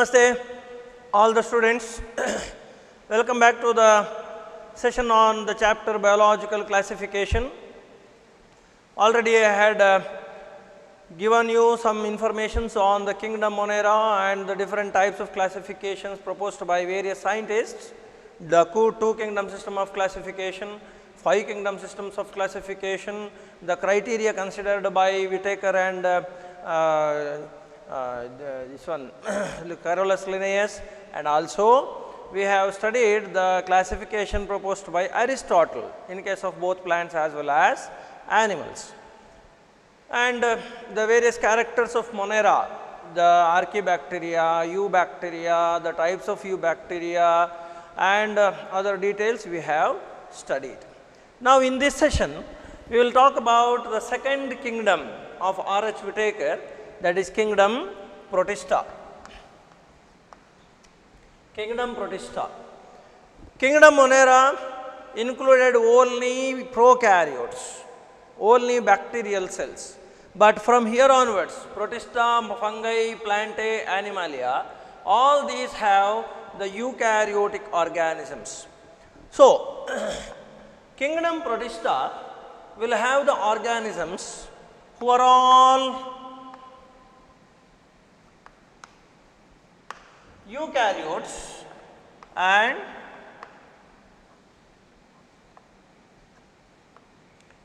Namaste, all the students. Welcome back to the session on the chapter Biological Classification. Already I had given you some information on the kingdom Monera and the different types of classifications proposed by various scientists. The two kingdom system of classification, 5 kingdom systems of classification, the criteria considered by Whittaker and this one Carolus Linnaeus, and also we have studied the classification proposed by Aristotle in case of both plants as well as animals, and the various characters of Monera, the Archaebacteria, Eubacteria, the types of Eubacteria, and other details we have studied. Now in this session we will talk about the second kingdom of R. H. Whittaker, that is kingdom Protista. Kingdom Protista. Kingdom Monera included only prokaryotes, only bacterial cells. But from here onwards, Protista, fungi, plantae, animalia, all these have the eukaryotic organisms. So, kingdom Protista will have the organisms who are all eukaryotes and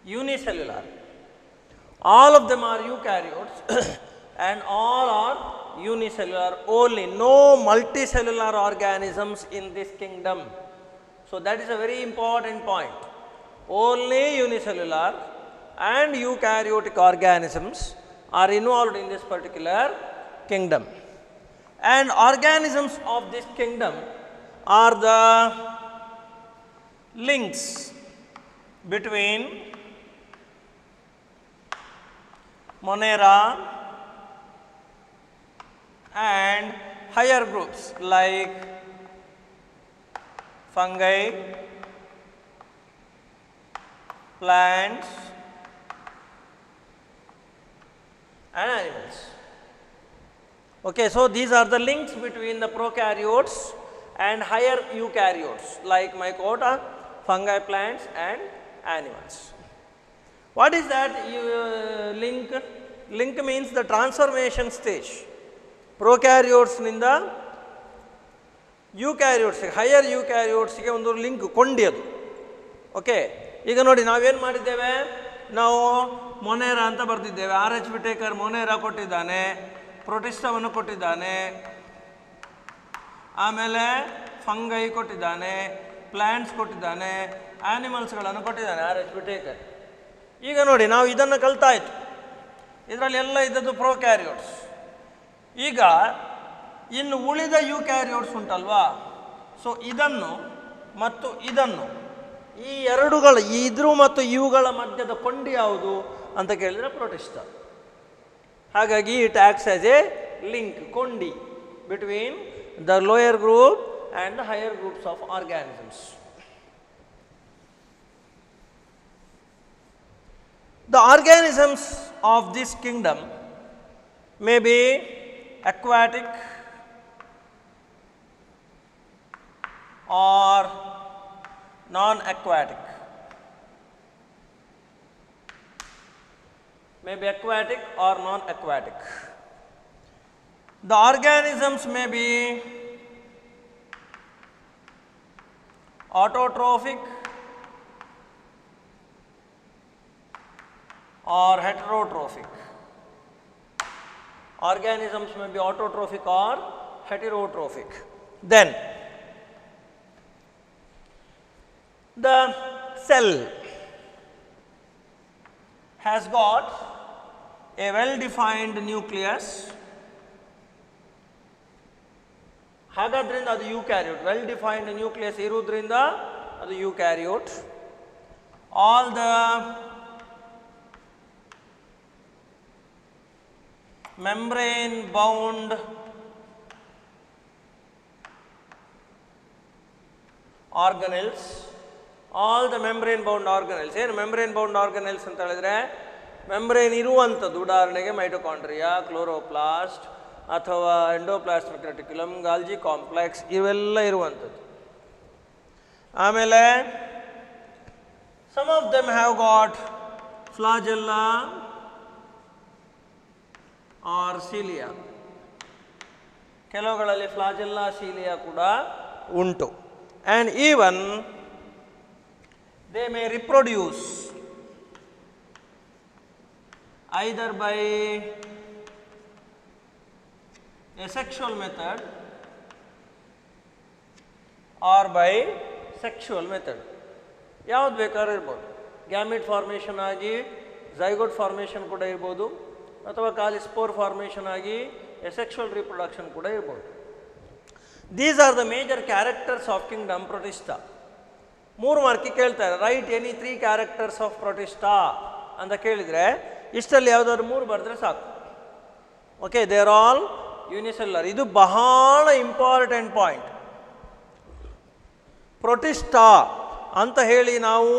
unicellular. All of them are eukaryotes and all are unicellular only, no multicellular organisms in this kingdom. So that is a very important point. Only unicellular and eukaryotic organisms are involved in this particular kingdom. And organisms of this kingdom are the links between Monera and higher groups like fungi, plants and animals. Okay, so these are the links between the prokaryotes and higher eukaryotes like mycota, fungi, plants and animals. What is that link? Link means the transformation stage. Prokaryotes ninda eukaryotes, higher eukaryotes ಗೆ ಒಂದು link ಕೊಂಡಿಯದು. Okay, ಈಗ ನೋಡಿ ನಾವೇನು ಮಾಡಿದ್ದೇವೆ, ನಾವು ಮೊನೇರಾ ಅಂತ ಬರೆದಿದ್ದೇವೆ. R H Whittaker ಮೊನೇರಾ ಕೊಟ್ಟಿದ್ದಾನೆ, ಪ್ರೊಟಿಸ್ಟಾವನ್ನು ಕೊಟ್ಟಿದ್ದಾನೆ, ಆಮೇಲೆ ಫಂಗೈ ಕೊಟ್ಟಿದ್ದಾನೆ, ಪ್ಲ್ಯಾಂಟ್ಸ್ ಕೊಟ್ಟಿದ್ದಾನೆ, ಆ್ಯನಿಮಲ್ಸ್ಗಳನ್ನು ಕೊಟ್ಟಿದ್ದಾನೆ ಆರ್ ಎಚ್ ವಿಟೇಕರ್. ಈಗ ನೋಡಿ ನಾವು ಇದನ್ನು ಕಲ್ತಾಯಿತು, ಇದರಲ್ಲಿ ಎಲ್ಲ ಇದ್ದದ್ದು ಪ್ರೋಕ್ಯಾರಿಯೋಟ್ಸ್. ಈಗ ಇನ್ನು ಉಳಿದ ಯೂಕ್ಯಾರಿಯೋಟ್ಸ್ ಉಂಟಲ್ವಾ, ಸೊ ಇದನ್ನು ಮತ್ತು ಇದನ್ನು, ಈ ಎರಡುಗಳ ಇದ್ರ ಮತ್ತು ಇವುಗಳ ಮಧ್ಯದ ಕೊಂಡಿ ಯಾವುದು ಅಂತ ಕೇಳಿದರೆ ಪ್ರೊಟಿಸ್ಟಾ. ಹಾಗಾಗಿ it acts as a link, ಕೊಂಡಿ between the lower group and the higher groups of organisms. The organisms of this kingdom may be aquatic or non-aquatic. May be aquatic or non-aquatic. The organisms may be autotrophic or heterotrophic. Organisms may be autotrophic or heterotrophic. Then the cell has got a well defined nucleus. ಹಾಗಾದ್ರಿಂದ ಅದು eukaryote. Well defined nucleus ಇರುವುದರಿಂದ ಅದು eukaryote. All the membrane bound organelles, all the membrane bound organelles. ಏನು membrane bound organelles ಅಂತ ಹೇಳಿದ್ರೆ membrane ಇರುವಂಥದ್ದು, ಉದಾಹರಣೆಗೆ mitochondria, chloroplast, ಅಥವಾ endoplasmic reticulum, ಗಾಲ್ಜಿ complex ಇವೆಲ್ಲ ಇರುವಂಥದ್ದು. ಆಮೇಲೆ some of them have got flagella or cilia. ಕೆಲವುಗಳಲ್ಲಿ ಫ್ಲಾಜೆಲ್ಲಾ cilia ಕೂಡ ಉಂಟು. And even they may reproduce either by a sexual method or by sexual method. ಯಾವ್ದು ಬೇಕಾದ್ರೂ ಇರ್ಬೋದು. ಗ್ಯಾಮಿಟ್ ಫಾರ್ಮೇಷನ್ ಆಗಿ ಝೈಗೋಟ್ ಫಾರ್ಮೇಷನ್ ಕೂಡ ಇರ್ಬೋದು, ಅಥವಾ ಖಾಲಿ ಸ್ಪೋರ್ ಫಾರ್ಮೇಷನ್ ಆಗಿ ಎಸೆಕ್ಷುವಲ್ ರಿಪ್ರೊಡಕ್ಷನ್ ಕೂಡ ಇರ್ಬೋದು. These are the major characters of Kingdom Protista. 3 ಮಾರ್ಕಿಗೆ ಕೇಳ್ತಾರೆ, right any 3 characters of Protista ಅಂತ ಕೇಳಿದರೆ ಇಷ್ಟಲ್ಲಿ ಯಾವುದಾದ್ರು 3 ಬರೆದ್ರೆ ಸಾಕು. Okay, they are all unicellular. ಇದು ಬಹಳ ಇಂಪಾರ್ಟೆಂಟ್ ಪಾಯಿಂಟ್. ಪ್ರೊಟಿಸ್ಟಾ ಅಂತ ಹೇಳಿ ನಾವು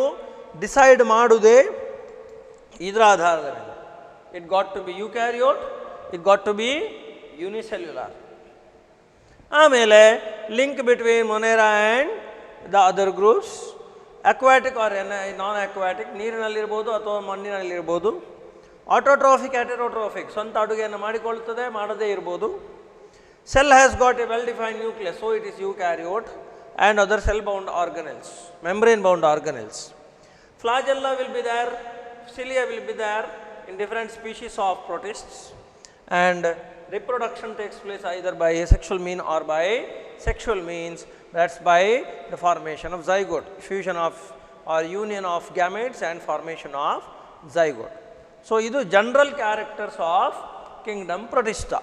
ಡಿಸೈಡ್ ಮಾಡುವುದೇ ಇದರ ಆಧಾರದ ಮೇಲೆ. It got to be eukaryote, it got to be unicellular. ಆಮೇಲೆ link between ಮೊನೆರಾ and the other groups, aquatic or non aquatic, ನೀರಿನಲ್ಲಿರ್ಬೋದು ಅಥವಾ ಮಣ್ಣಿನಲ್ಲಿರ್ಬೋದು. ಆಟೋಟ್ರೋಫಿಕ್, ಹೆಟೆರೋಟ್ರೋಫಿಕ್, ಸ್ವಂತ ಅಡುಗೆಯನ್ನು ಮಾಡಿಕೊಳ್ಳುತ್ತದೆ, ಮಾಡದೇ ಇರ್ಬೋದು. Cell has got a well defined nucleus, so it is eukaryote, and other cell bound organelles, membrane bound organelles. Flagella will be there, cilia will be there in different species of protists, and reproduction takes place either by asexual means or by sexual means. That's by the formation of zygote, fusion of or union of gametes and formation of zygote. So idu general characters of kingdom protista.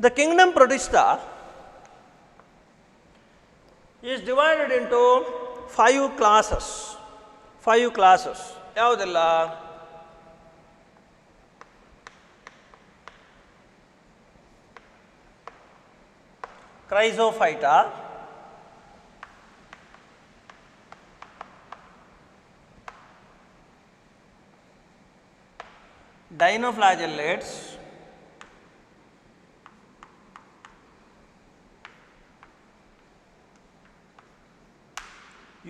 The kingdom protista is divided into 5 classes. 5 classes. ಯಾವುದೆಲ್ಲ? Chrysophyta, dinoflagellates,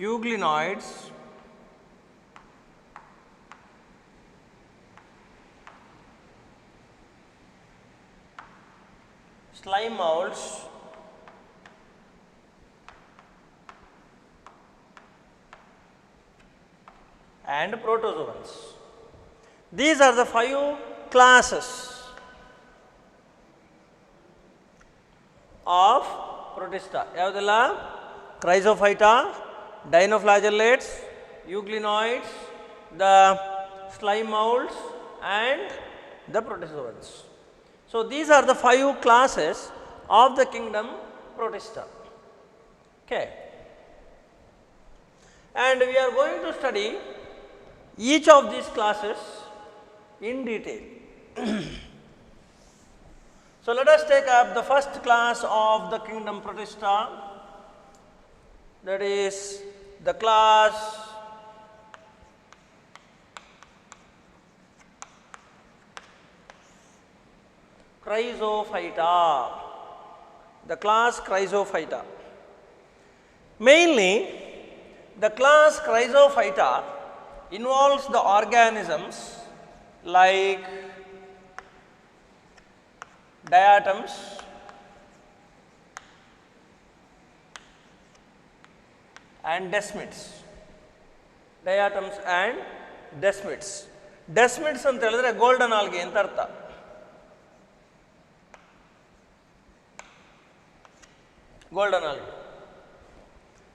euglenoids, slime molds, and protozoans. These are the 5 classes of protista. ಯಾವುದೆಲ್ಲ? Chrysophyta, dinoflagellates, euglenoids, the slime molds, and the protozoans. So these are the 5 classes of the kingdom protista. Okay, and we are going to study each of these classes in detail. So let us take up the first class of the kingdom protista, that is the class Chrysophyta. The class Chrysophyta. Mainly, the class Chrysophyta involves the organisms like diatoms, and desmids. Diatoms and desmids. Desmids ಅಂತ ಹೇಳಿದ್ರೆ golden algae ಅಂತ ಅರ್ಥ. Golden algae.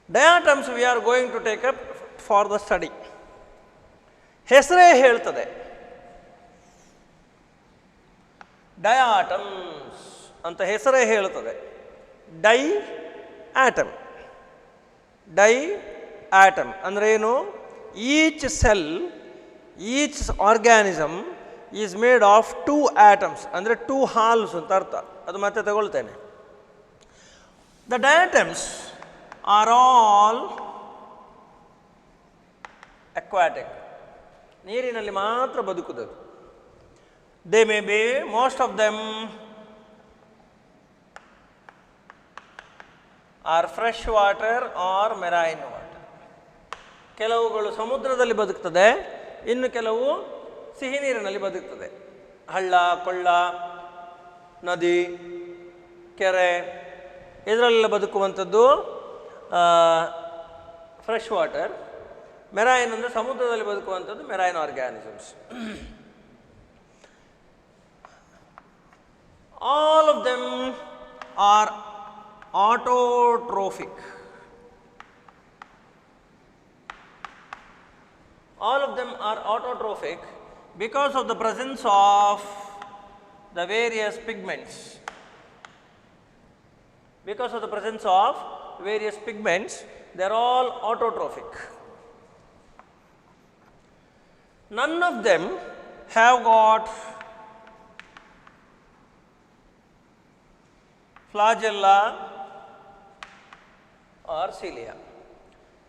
Diatoms we are going to take up for the study. ಹೆಸರೇ ಹೇಳ್ತದೆ, ಡಯಾಟಮ್ಸ್ ಅಂತ ಹೆಸರೇ ಹೇಳ್ತದೆ. Dye atom. Dye atom ಅಂದರೆ ಏನು? Each cell, each organism is made of 2 atoms ಅಂದರೆ 2 halves ಅಂತ ಅರ್ಥ. ಅದು ಮತ್ತೆ ತಗೊಳ್ತೇನೆ. The diatoms are all aquatic, ನೀರಿನಲ್ಲಿ ಮಾತ್ರ ಬದುಕುವುದು. They may be most of them are fresh water or marine water. ಕೆಲವುಗಳು ಸಮುದ್ರದಲ್ಲಿ ಬದುಕ್ತದೆ, ಇನ್ನು ಕೆಲವು ಸಿಹಿ ನೀರಿನಲ್ಲಿ ಬದುಕ್ತದೆ. ಹಳ್ಳ, ಕೊಳ್ಳ, ನದಿ, ಕೆರೆ ಇದರಲ್ಲೆಲ್ಲ ಬದುಕುವಂಥದ್ದು ಫ್ರೆಶ್ ವಾಟರ್. ಮೆರೈನ್ ಅಂದರೆ ಸಮುದ್ರದಲ್ಲಿ ಬದುಕುವಂಥದ್ದು marine organisms. All of them are autotrophic. All of them are autotrophic because of the presence of the various pigments. Because of the presence of various pigments, they are all autotrophic. None of them have got flagella or cilia.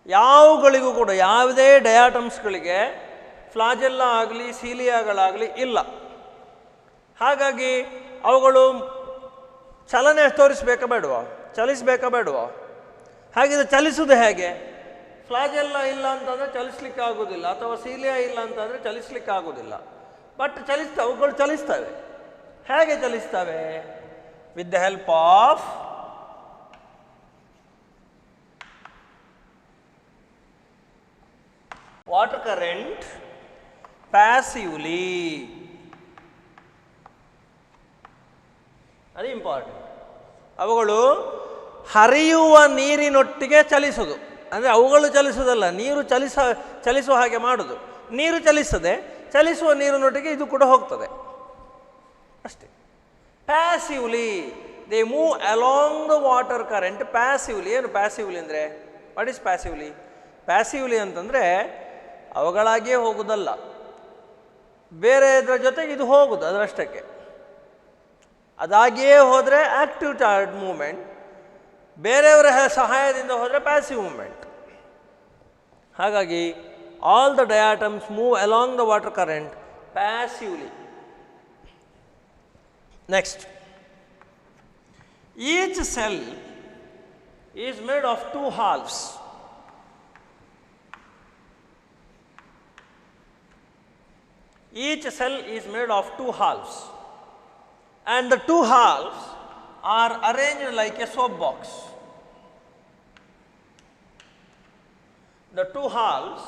ಯಾವುಗಳಿಗೂ ಕೂಡ ಯಾವುದೇ ಡಯಾಟಮ್ಸ್ಗಳಿಗೆ ಫ್ಲಾಜೆಲ್ಲ ಆಗಲಿ ಸೀಲಿಯಾಗಳಾಗಲಿ ಇಲ್ಲ. ಹಾಗಾಗಿ ಅವುಗಳು ಚಲನೆ ತೋರಿಸಬೇಕಾ ಬೇಡವಾ, ಚಲಿಸಬೇಕಾ ಬೇಡವಾ? ಹಾಗಿದ್ರೆ ಚಲಿಸುವುದು ಹೇಗೆ? ಫ್ಲಾಜೆಲ್ಲ ಇಲ್ಲ ಅಂತಂದರೆ ಚಲಿಸ್ಲಿಕ್ಕೆ ಆಗೋದಿಲ್ಲ, ಅಥವಾ ಸೀಲಿಯಾ ಇಲ್ಲ ಅಂತಂದರೆ ಚಲಿಸ್ಲಿಕ್ಕೆ ಆಗೋದಿಲ್ಲ. ಬಟ್ ಅವುಗಳು ಚಲಿಸ್ತವೆ. ಹೇಗೆ ಚಲಿಸ್ತವೆ? With the help of water current passively. ಅದು ಇಂಪಾರ್ಟೆಂಟ್. ಅವುಗಳು ಹರಿಯುವ ನೀರಿನೊಟ್ಟಿಗೆ ಚಲಿಸೋದು. ಅಂದರೆ ಅವುಗಳು ಚಲಿಸೋದಲ್ಲ, ನೀರು ಚಲಿಸುವ ಹಾಗೆ ಮಾಡೋದು. ನೀರು ಚಲಿಸ್ತದೆ, ಚಲಿಸುವ ನೀರಿನೊಟ್ಟಿಗೆ ಇದು ಕೂಡ ಹೋಗ್ತದೆ ಅಷ್ಟೇ. Passively they move along the water current passively. ಏನು ಪ್ಯಾಸಿವ್ಲಿ ಅಂದರೆ? What is passively? ಪ್ಯಾಸಿವ್ಲಿ ಅಂತಂದರೆ ಅವುಗಳಾಗಿಯೇ ಹೋಗುವುದಲ್ಲ, ಬೇರೆ ಇದರ ಜೊತೆಗೆ ಇದು ಹೋಗುದು ಅದರಷ್ಟಕ್ಕೆ. ಅದಾಗಿಯೇ ಹೋದರೆ ಆ್ಯಕ್ಟಿವ್ ಚಾರ್ಜ್ ಮೂವ್ಮೆಂಟ್, ಬೇರೆಯವರ ಸಹಾಯದಿಂದ ಹೋದರೆ ಪ್ಯಾಸಿವ್ ಮೂವ್ಮೆಂಟ್. ಹಾಗಾಗಿ all the ಡಯಾಟಮ್ಸ್ move along the water current passively. Next, each cell is made of 2 halves. Each cell is made of 2 halves, and the 2 halves are arranged like a soap box. The 2 halves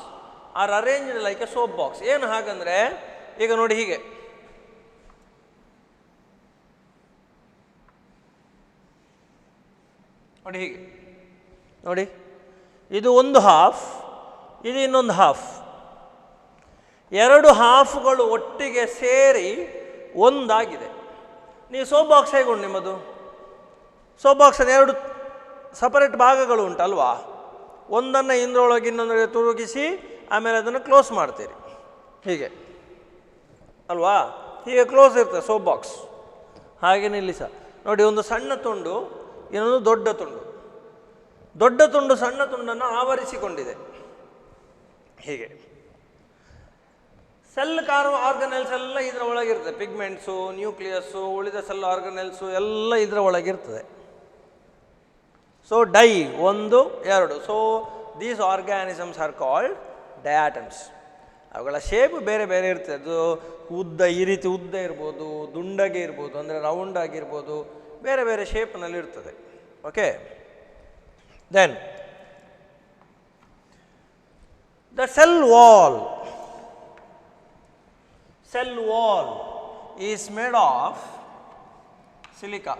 are arranged like a soap box. ಏನು ಹಾಗಂದರೆ, ಈಗ ನೋಡಿ ಹೀಗೆ, ನೋಡಿ ಹೀಗೆ ನೋಡಿ, ಇದು ಒಂದು half, ಇದು ಇನ್ನೊಂದು ಹಾಫ್. ಎರಡು ಹಾಫ್ಗಳು ಒಟ್ಟಿಗೆ ಸೇರಿ ಒಂದಾಗಿದೆ. ನೀವು ಸೋಪ್ ಬಾಕ್ಸ್ ಹೇಗೆ ಉಂಟು ನಿಮ್ಮದು? ಸೋಪ್ ಬಾಕ್ಸನ್ನು 2 ಸಪರೇಟ್ ಭಾಗಗಳು ಉಂಟಲ್ವಾ? ಒಂದನ್ನು ಇಂದ್ರೊಳಗೆ ಇನ್ನೊಂದಕ್ಕೆ ತುರುಗಿಸಿ ಆಮೇಲೆ ಅದನ್ನು ಕ್ಲೋಸ್ ಮಾಡ್ತೀರಿ, ಹೀಗೆ ಅಲ್ವಾ? ಹೀಗೆ ಕ್ಲೋಸ್ ಇರ್ತದೆ ಸೋಪ್ ಬಾಕ್ಸ್. ಹಾಗೆ ನಿಲ್ಲಿಸ ನೋಡಿ, ಒಂದು ಸಣ್ಣ ತುಂಡು, ಇನ್ನೊಂದು ದೊಡ್ಡ ತುಂಡು. ದೊಡ್ಡ ತುಂಡು ಸಣ್ಣ ತುಂಡನ್ನು ಆವರಿಸಿಕೊಂಡಿದೆ ಹೀಗೆ. ಸೆಲ್ ಆರ್ಗನೆಲ್ಸ್ ಎಲ್ಲ ಇದರ ಒಳಗಿರ್ತದೆ. ಪಿಗ್ಮೆಂಟ್ಸು, ನ್ಯೂಕ್ಲಿಯಸ್ಸು, ಉಳಿದ ಸೆಲ್ ಆರ್ಗನೆಲ್ಸು ಎಲ್ಲ ಇದರ ಒಳಗಿರ್ತದೆ. ಸೊ ಡೈ 1, 2. So these organisms are called diatoms. ಅವುಗಳ ಶೇಪ್ ಬೇರೆ ಬೇರೆ ಇರ್ತದೆ. ಅದು ಉದ್ದ, ಈ ರೀತಿ ಉದ್ದ ಇರ್ಬೋದು, ದುಂಡಗೆ ಇರ್ಬೋದು, ಅಂದರೆ ರೌಂಡ್ ಆಗಿರ್ಬೋದು, ಬೇರೆ ಬೇರೆ ಶೇಪ್ನಲ್ಲಿ ಇರ್ತದೆ. Okay, then the cell wall. Cell wall is made of silica.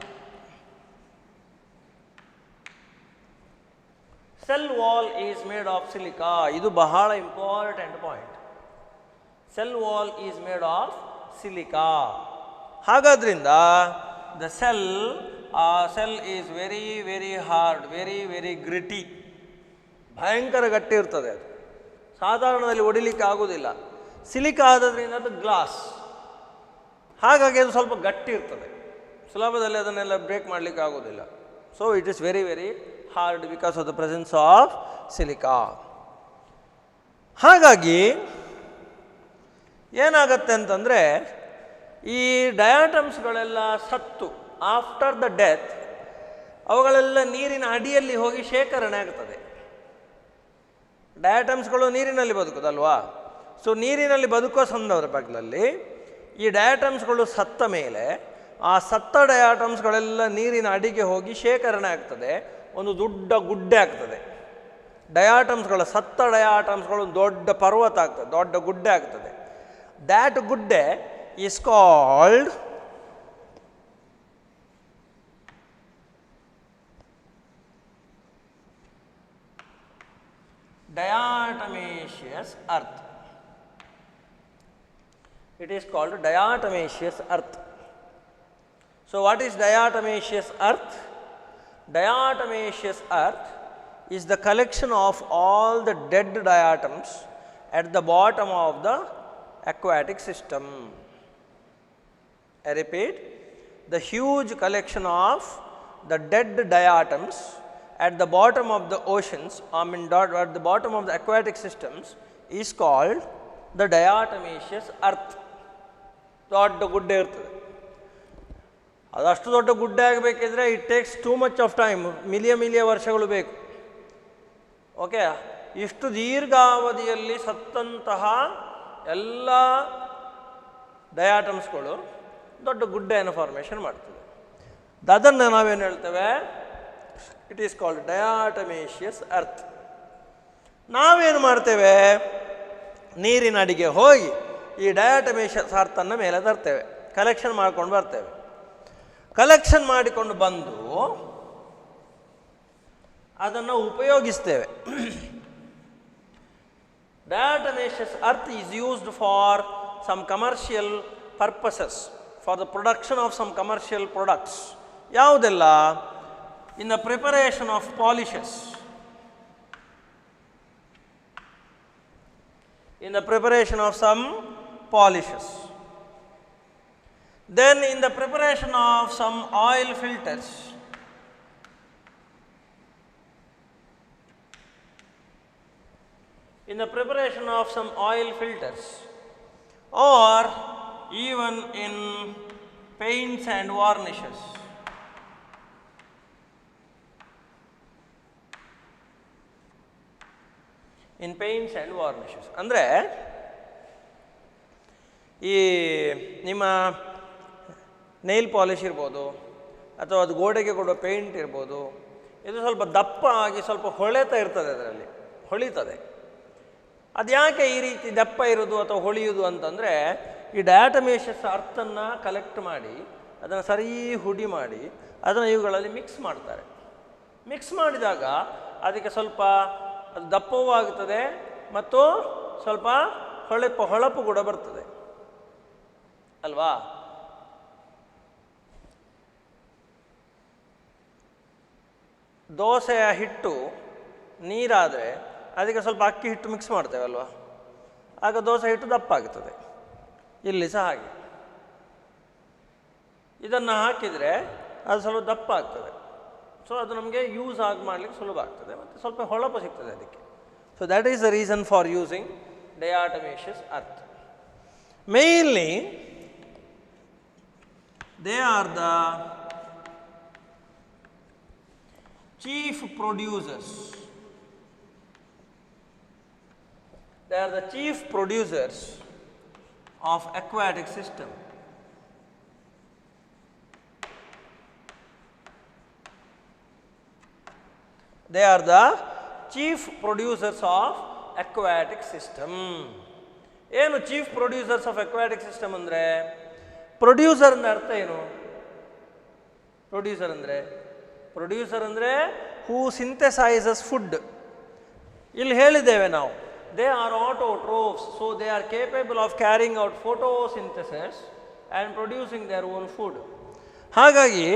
Cell wall is made of silica. ಇದು ಬಹಳ important point. Cell wall is made of silica. ಹಾಗಾದ್ರಿಂದ the cell is very very hard, very very gritty. ಭಯಂಕರ ಗಟ್ಟಿ ಇರ್ತದೆ. ಅದು ಸಾಧಾರಣದಲ್ಲಿ ಒಡಿಲಿಕ್ಕೆ ಆಗೋದಿಲ್ಲ. Silica ಆದ್ರಿಂದ ಅದು glass, ಹಾಗಾಗಿ ಅದು ಸ್ವಲ್ಪ ಗಟ್ಟಿ ಇರ್ತದೆ. ಸುಲಭದಲ್ಲಿ ಅದನ್ನೆಲ್ಲ ಬ್ರೇಕ್ ಮಾಡಲಿಕ್ಕೆ ಆಗೋದಿಲ್ಲ. So it is very very hard because of the presence of silica. ಹಾಗಾಗಿ ಏನಾಗತ್ತೆ ಅಂತಂದರೆ ಈ ಡಯಾಟಮ್ಸ್ಗಳೆಲ್ಲ ಸತ್ತು ಆಫ್ಟರ್ ದ ಡೆತ್ ಅವುಗಳೆಲ್ಲ ನೀರಿನ ಅಡಿಯಲ್ಲಿ ಹೋಗಿ ಶೇಖರಣೆ ಆಗ್ತದೆ. ಡಯಾಟಮ್ಸ್ಗಳು ನೀರಿನಲ್ಲಿ ಬದುಕೋದಲ್ವಾ. ಸೊ ನೀರಿನಲ್ಲಿ ಬದುಕುವ ಸಂದರ್ಭಗಳಲ್ಲಿ ಈ ಡಯಾಟಮ್ಸ್ಗಳು ಸತ್ತ ಮೇಲೆ ಆ ಸತ್ತ ಡಯಾಟಮ್ಸ್ಗಳೆಲ್ಲ ನೀರಿನ ಅಡಿಗೆ ಹೋಗಿ ಶೇಖರಣೆ ಆಗ್ತದೆ, ಒಂದು ದೊಡ್ಡ ಗುಡ್ಡೆ ಆಗ್ತದೆ. ಡಯಾಟಮ್ಸ್ಗಳ ಸತ್ತ ಡಯಾಟಮ್ಸ್ಗಳು ದೊಡ್ಡ ಪರ್ವತ ಆಗ್ತದೆ, ದೊಡ್ಡ ಗುಡ್ಡೆ ಆಗ್ತದೆ. ದ್ಯಾಟ್ ಗುಡ್ಡೆ is called diatomaceous earth. It is called diatomaceous earth. So what is diatomaceous earth? Diatomaceous earth is the collection of all the dead diatoms at the bottom of the aquatic system. I repeat, the huge collection of the dead diatoms at the bottom of the oceans, at the bottom of the aquatic systems is called the diatomaceous earth. ದೊಡ್ಡ ಗುಡ್ಡೆ ಇರ್ತದೆ. ಅದಷ್ಟು ದೊಡ್ಡ ಗುಡ್ಡೆ ಆಗಬೇಕಿದ್ರೆ it takes too much of time, million ವರ್ಷಗಳು ಬೇಕು. Okay, ಇಷ್ಟು ದೀರ್ಘಾವಧಿಯಲ್ಲಿ ಸತ್ತಂತಹ ಎಲ್ಲ ಡಯಾಟಮ್ಸ್ಗಳು ದೊಡ್ಡ ಗುಡ್ಡೆಯನ್ನು ಫಾರ್ಮೇಷನ್ ಮಾಡ್ತದೆ. ಅದನ್ನು ನಾವೇನು ಹೇಳ್ತೇವೆ, ಇಟ್ ಈಸ್ ಕಾಲ್ಡ್ ಡಯಾಟಮೇಷಿಯಸ್ ಅರ್ತ್. ನಾವೇನು ಮಾಡ್ತೇವೆ, ನೀರಿನ ಅಡಿಗೆ ಹೋಗಿ ಈ ಡಯಾಟಮೇಷಿಯಸ್ ಅರ್ಥನ್ನು ಮೇಲೆ ತರ್ತೇವೆ, ಕಲೆಕ್ಷನ್ ಮಾಡ್ಕೊಂಡು ಬರ್ತೇವೆ. ಕಲೆಕ್ಷನ್ ಮಾಡಿಕೊಂಡು ಬಂದು ಅದನ್ನು ಉಪಯೋಗಿಸ್ತೇವೆ. Diatomaceous earth is used for some commercial purposes, for the production of some commercial products. ಯಾವುದೆಲ್ಲ? In the preparation of polishes, in the preparation of some polishes, then in the preparation of some oil filters, in the preparation of some oil filters, or even in paints and varnishes. In paints and varnishes ಅಂದರೆ ಈ ನಿಮ್ಮ Nile polish ಇರ್ಬೋದು, ಅಥವಾ ಅದು ಗೋಡೆಗೆ ಕೊಡೋ paint ಇರ್ಬೋದು, ಇದು ಸ್ವಲ್ಪ ದಪ್ಪ ಆಗಿ ಸ್ವಲ್ಪ ಹೊಳೆತಾ ಇರ್ತದೆ, ಅದರಲ್ಲಿ ಹೊಳಿತದೆ. ಅದು ಯಾಕೆ ಈ ರೀತಿ ದಪ್ಪ ಇರೋದು ಅಥವಾ ಹೊಳೆಯುವುದು ಅಂತಂದರೆ, ಈ ಡಯಾಟಮೇಷಿಯಸ್ ಅರ್ಥನ್ನು ಕಲೆಕ್ಟ್ ಮಾಡಿ ಅದನ್ನು ಸರಿ ಹುಡಿ ಮಾಡಿ ಅದನ್ನು ಇವುಗಳಲ್ಲಿ ಮಿಕ್ಸ್ ಮಾಡ್ತಾರೆ. ಮಿಕ್ಸ್ ಮಾಡಿದಾಗ ಅದಕ್ಕೆ ಸ್ವಲ್ಪ ಅದು ದಪ್ಪವೂ ಆಗುತ್ತದೆ ಮತ್ತು ಸ್ವಲ್ಪ ಹೊಳಪು ಕೂಡ ಬರ್ತದೆ ಅಲ್ವಾ. ದೋಸೆಯ ಹಿಟ್ಟು ನೀರಾದರೆ ಅದಕ್ಕೆ ಸ್ವಲ್ಪ ಅಕ್ಕಿ ಹಿಟ್ಟು ಮಿಕ್ಸ್ ಮಾಡ್ತೇವೆ ಅಲ್ವಾ, ಆಗ ದೋಸೆ ಹಿಟ್ಟು ದಪ್ಪ ಆಗ್ತದೆ. ಇಲ್ಲಿ ಸಹ ಹಾಗೆ ಇದನ್ನು ಹಾಕಿದರೆ ಅದು ಸ್ವಲ್ಪ ದಪ್ಪ ಆಗ್ತದೆ. ಸೊ ಅದು ನಮಗೆ ಯೂಸ್ ಮಾಡಲಿಕ್ಕೆ ಸುಲಭ ಆಗ್ತದೆ ಮತ್ತು ಸ್ವಲ್ಪ ಹೊಳಪು ಸಿಗ್ತದೆ ಅದಕ್ಕೆ. So that is the reason for using diatomaceous earth. Mainly they are the chief producers. They are the chief producers of aquatic system. They are the chief producers of aquatic system. ಏನು chief producers of aquatic system ಅಂದರೆ? Producer ಅಂದರೆ ಅರ್ಥ ಏನು? Producer ಅಂದರೆ ಹೂ ಸಿಂಥೆಸೈಸಸ್ food. ಇಲ್ಲಿ ಹೇಳಿದ್ದೇವೆ ನಾವು, they are autotrophs, so they are capable of carrying out photosynthesis and producing their own food. ಹಾಗಾಗಿ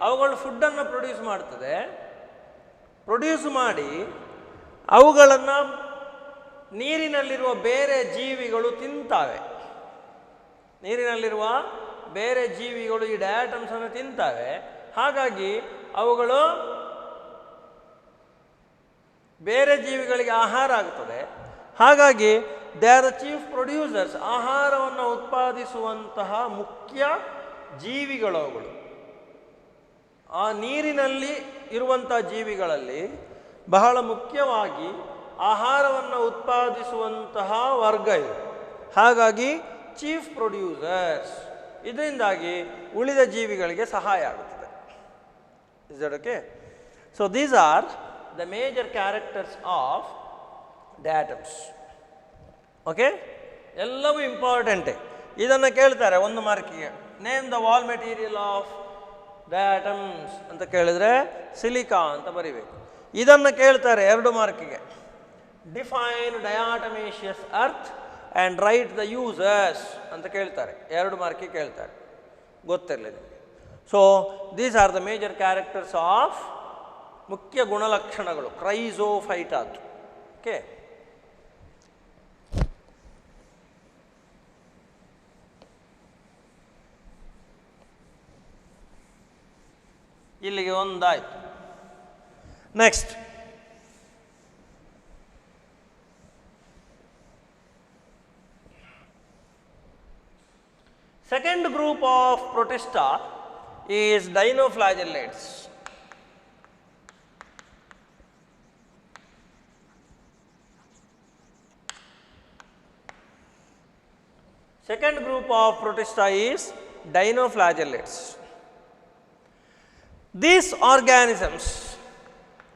ಅವುಗಳು ಫುಡ್ಡನ್ನು ಪ್ರೊಡ್ಯೂಸ್ ಮಾಡ್ತದೆ. ಪ್ರೊಡ್ಯೂಸ್ ಮಾಡಿ ಅವುಗಳನ್ನು ನೀರಿನಲ್ಲಿರುವ ಬೇರೆ ಜೀವಿಗಳು ತಿಂತಾವೆ. ನೀರಿನಲ್ಲಿರುವ ಬೇರೆ ಜೀವಿಗಳು ಈ ಡಯಾಟಮ್ಸನ್ನು ತಿಂತವೆ. ಹಾಗಾಗಿ ಅವುಗಳು ಬೇರೆ ಜೀವಿಗಳಿಗೆ ಆಹಾರ ಆಗ್ತದೆ. ಹಾಗಾಗಿ they are the chief producers. ಆಹಾರವನ್ನು ಉತ್ಪಾದಿಸುವಂತಹ ಮುಖ್ಯ ಜೀವಿಗಳು ಅವುಗಳು. ಆ ನೀರಿನಲ್ಲಿ ಇರುವಂಥ ಜೀವಿಗಳಲ್ಲಿ ಬಹಳ ಮುಖ್ಯವಾಗಿ ಆಹಾರವನ್ನು ಉತ್ಪಾದಿಸುವಂತಹ ವರ್ಗ ಇದು. ಹಾಗಾಗಿ ಚೀಫ್ ಪ್ರೊಡ್ಯೂಸರ್ಸ್. ಇದರಿಂದಾಗಿ ಉಳಿದ ಜೀವಿಗಳಿಗೆ ಸಹಾಯ ಆಗುತ್ತದೆ. Is that okay? So these are the major characters of diatoms. Okay, ಎಲ್ಲವೂ ಇಂಪಾರ್ಟೆಂಟೇ. ಇದನ್ನು ಕೇಳ್ತಾರೆ ಒಂದು ಮಾರ್ಕಿಗೆ. Name the wall material of diatoms ಅಂತ ಕೇಳಿದರೆ ಸಿಲಿಕಾ ಅಂತ ಬರಿಬೇಕು. ಇದನ್ನು ಕೇಳ್ತಾರೆ 2 ಮಾರ್ಕಿಗೆ. Define diatomaceous earth and write the users ಅಂತ ಕೇಳ್ತಾರೆ. 2 ಮಾರ್ಕಿಗೆ ಕೇಳ್ತಾರೆ, ಗೊತ್ತಿರಲಿ ನಿಮಗೆ. So these are the major characters of, ಮುಖ್ಯ ಗುಣಲಕ್ಷಣಗಳು ಕ್ರೈಸೋಫೈಟಾತ್. ಓಕೆ, ಇಲ್ಲಿಗೆ ಒಂದಾಯಿತು. Next, second group of protista is dinoflagellates. Second group of protista is dinoflagellates. These organisms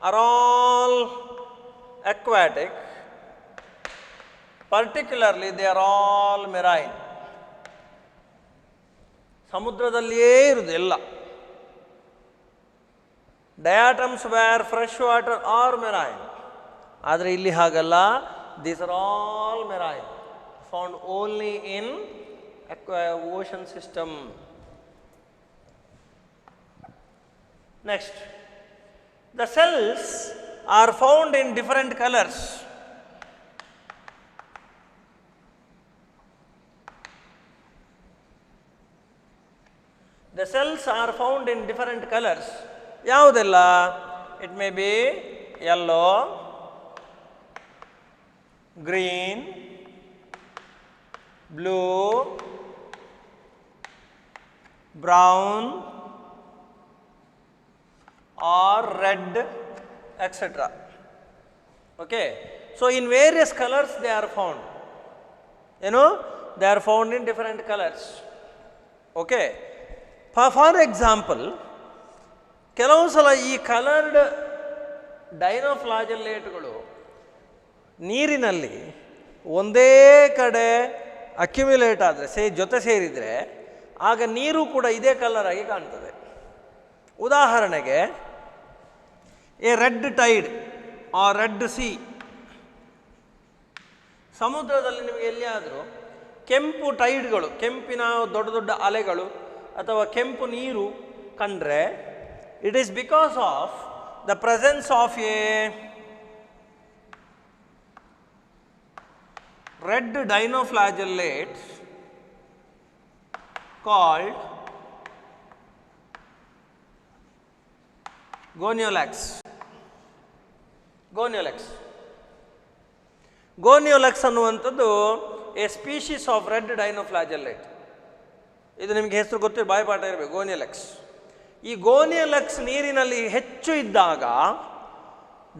are all aquatic, particularly they are all marine. ಸಮುದ್ರದಲ್ಲಿಯೇ ಇರುವುದು ಎಲ್ಲ. Diatoms were fresh water or marine. ಆದರೆ ಇಲ್ಲಿ ಹಾಗಲ್ಲ. These are all marine, found only in ocean system. Next, the cells are found in different colours. The cells are found in different colors. ಯಾವುದೆಲ್ಲ? It may be yellow, green, blue, brown or red, etc. Okay. So in various colors they are found. You know, they are found in different colors. Okay. For example, ಕೆಲವು ಸಲ ಈ coloured ಡೈನೋಫ್ಲಾಜೆಲ್ಲೇಟ್ಗಳು ನೀರಿನಲ್ಲಿ ಒಂದೇ ಕಡೆ ಅಕ್ಯುಮ್ಯುಲೇಟ್ ಆದರೆ, ಜೊತೆ ಸೇರಿದರೆ ಆಗ ನೀರು ಕೂಡ ಇದೇ ಕಲರ್ ಆಗಿ ಕಾಣ್ತದೆ. ಉದಾಹರಣೆಗೆ, a red tide or red sea. ಸಮುದ್ರದಲ್ಲಿ ನಿಮಗೆ ಎಲ್ಲಿಯಾದರೂ ಕೆಂಪು ಟೈಡ್ಗಳು, ಕೆಂಪಿನ ದೊಡ್ಡ ದೊಡ್ಡ ಅಲೆಗಳು ಅಥವಾ ಕೆಂಪು ನೀರು ಕಂಡ್ರೆ, it is because of the presence of a red dinoflagellate called Gonyaulax. Gonyaulax ಅನ್ನುವಂಥದ್ದು a species of red dinoflagellate. ಇದು ನಿಮಗೆ ಹೆಸರು ಗೊತ್ತಿರೋ ಬಾಯಿಪಾಠ ಇರಬೇಕು, ಗೋನಿಯೋಲ್ಯಾಕ್ಸ್. ಈ ಗೋನಿಯೋಲ್ಯಾಕ್ಸ್ ನೀರಿನಲ್ಲಿ ಹೆಚ್ಚು ಇದ್ದಾಗ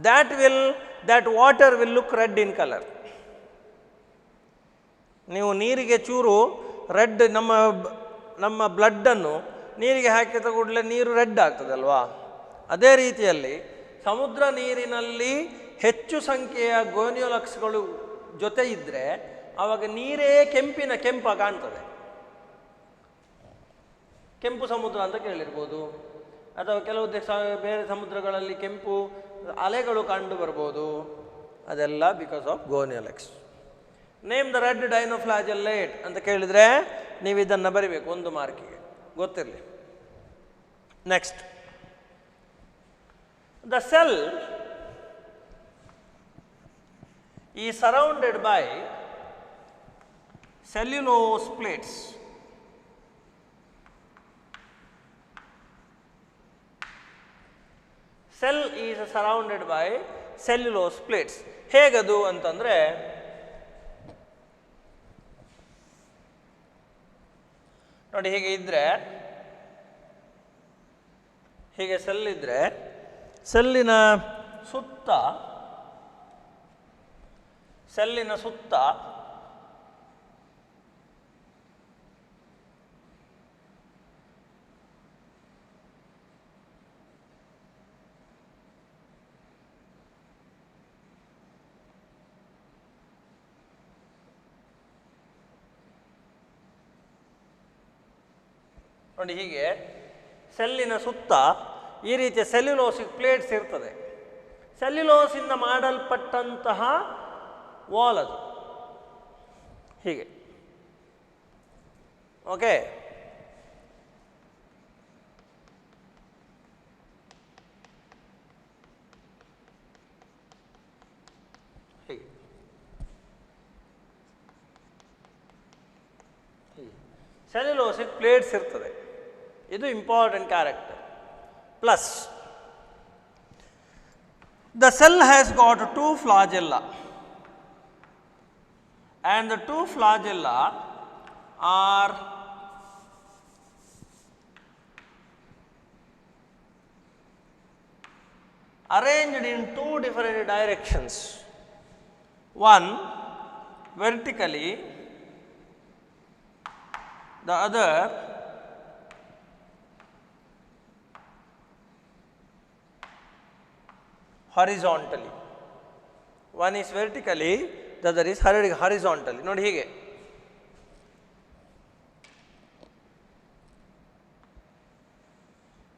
that water will look red in colour. ನೀವು ನೀರಿಗೆ ಚೂರು ರೆಡ್, ನಮ್ಮ ಬ್ಲಡ್ಡನ್ನು ನೀರಿಗೆ ಹಾಕಿದ ಕೂಡಲೇ ನೀರು ರೆಡ್ ಆಗ್ತದಲ್ವಾ? ಅದೇ ರೀತಿಯಲ್ಲಿ ಸಮುದ್ರ ನೀರಿನಲ್ಲಿ ಹೆಚ್ಚು ಸಂಖ್ಯೆಯ ಗೋನಿಯೋಲ್ಯಾಕ್ಸ್ಗಳು ಜೊತೆ ಇದ್ದರೆ ಆವಾಗ ನೀರೇ ಕೆಂಪ ಕಾಣ್ತದೆ. ಕೆಂಪು ಸಮುದ್ರ ಅಂತ ಕೇಳಿರ್ಬೋದು, ಅಥವಾ ಕೆಲವು ಬೇರೆ ಸಮುದ್ರಗಳಲ್ಲಿ ಕೆಂಪು ಅಲೆಗಳು ಕಂಡು ಬರ್ಬೋದು. ಅದೆಲ್ಲ because of Gonyaulax. Name the red dinoflagellate ಅಂತ ಕೇಳಿದರೆ ನೀವು ಇದನ್ನು ಬರಿಬೇಕು 1 ಮಾರ್ಕಿಗೆ, ಗೊತ್ತಿರಲಿ. Next, the cell is surrounded by cellulose plates. Cell is surrounded by cellulose plates. ಹೇಗದು ಅಂತಂದರೆ, ನೋಡಿ ಹೀಗೆ ಇದ್ದರೆ, ಹೀಗೆ ಸೆಲ್ ಇದ್ದರೆ ಸೆಲ್ಲಿನ ಸುತ್ತ ನೋಡಿ ಹೀಗೆ ಸೆಲ್ಲಿನ ಸುತ್ತ ಈ ರೀತಿಯ ಸೆಲ್ಯುಲೋಸಿಕ್ ಪ್ಲೇಟ್ಸ್ ಇರ್ತದೆ. ಸೆಲ್ಯುಲೋಸಿಂದ ಮಾಡಲ್ಪಟ್ಟಂತಹ ವಾಲ್ ಅದು ಹೀಗೆ. ಓಕೆ, ಹೀಗೆ ಸೆಲ್ಯುಲೋಸಿಕ್ ಪ್ಲೇಟ್ಸ್ ಇರ್ತದೆ. ಇದು important character. Plus the cell has got 2 flagella and the 2 flagella are arranged in 2 different directions, one vertically, the other horizontally. One is vertically, the other is horizontally. ನೋಡಿ ಹೀಗೆ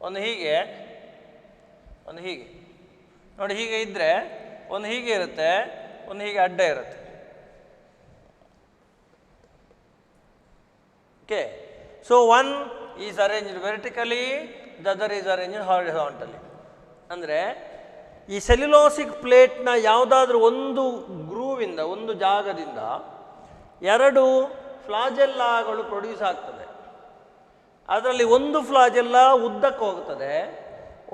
ಒಂದು ಹೀಗೆ ಒಂದು ಹೀಗೆ ನೋಡಿ ಹೀಗೆ ಇದ್ದರೆ ಒಂದು ಹೀಗೆ ಇರುತ್ತೆ, ಒಂದು ಹೀಗೆ ಅಡ್ಡ ಇರುತ್ತೆ. Okay, so one is arranged vertically, the other is arranged horizontally. ಅಂದರೆ ಈ ಸೆಲ್ಯುಲೋಸಿಕ್ ಪ್ಲೇಟ್ನ ಯಾವುದಾದ್ರೂ ಒಂದು ಗ್ರೂವಿಂದ, ಒಂದು ಜಾಗದಿಂದ 2 ಫ್ಲಾಜೆಲ್ಲಾಗಳು ಪ್ರೊಡ್ಯೂಸ್ ಆಗ್ತದೆ. ಅದರಲ್ಲಿ ಒಂದು ಫ್ಲಾಜೆಲ್ಲ ಉದ್ದಕ್ಕೆ ಹೋಗ್ತದೆ,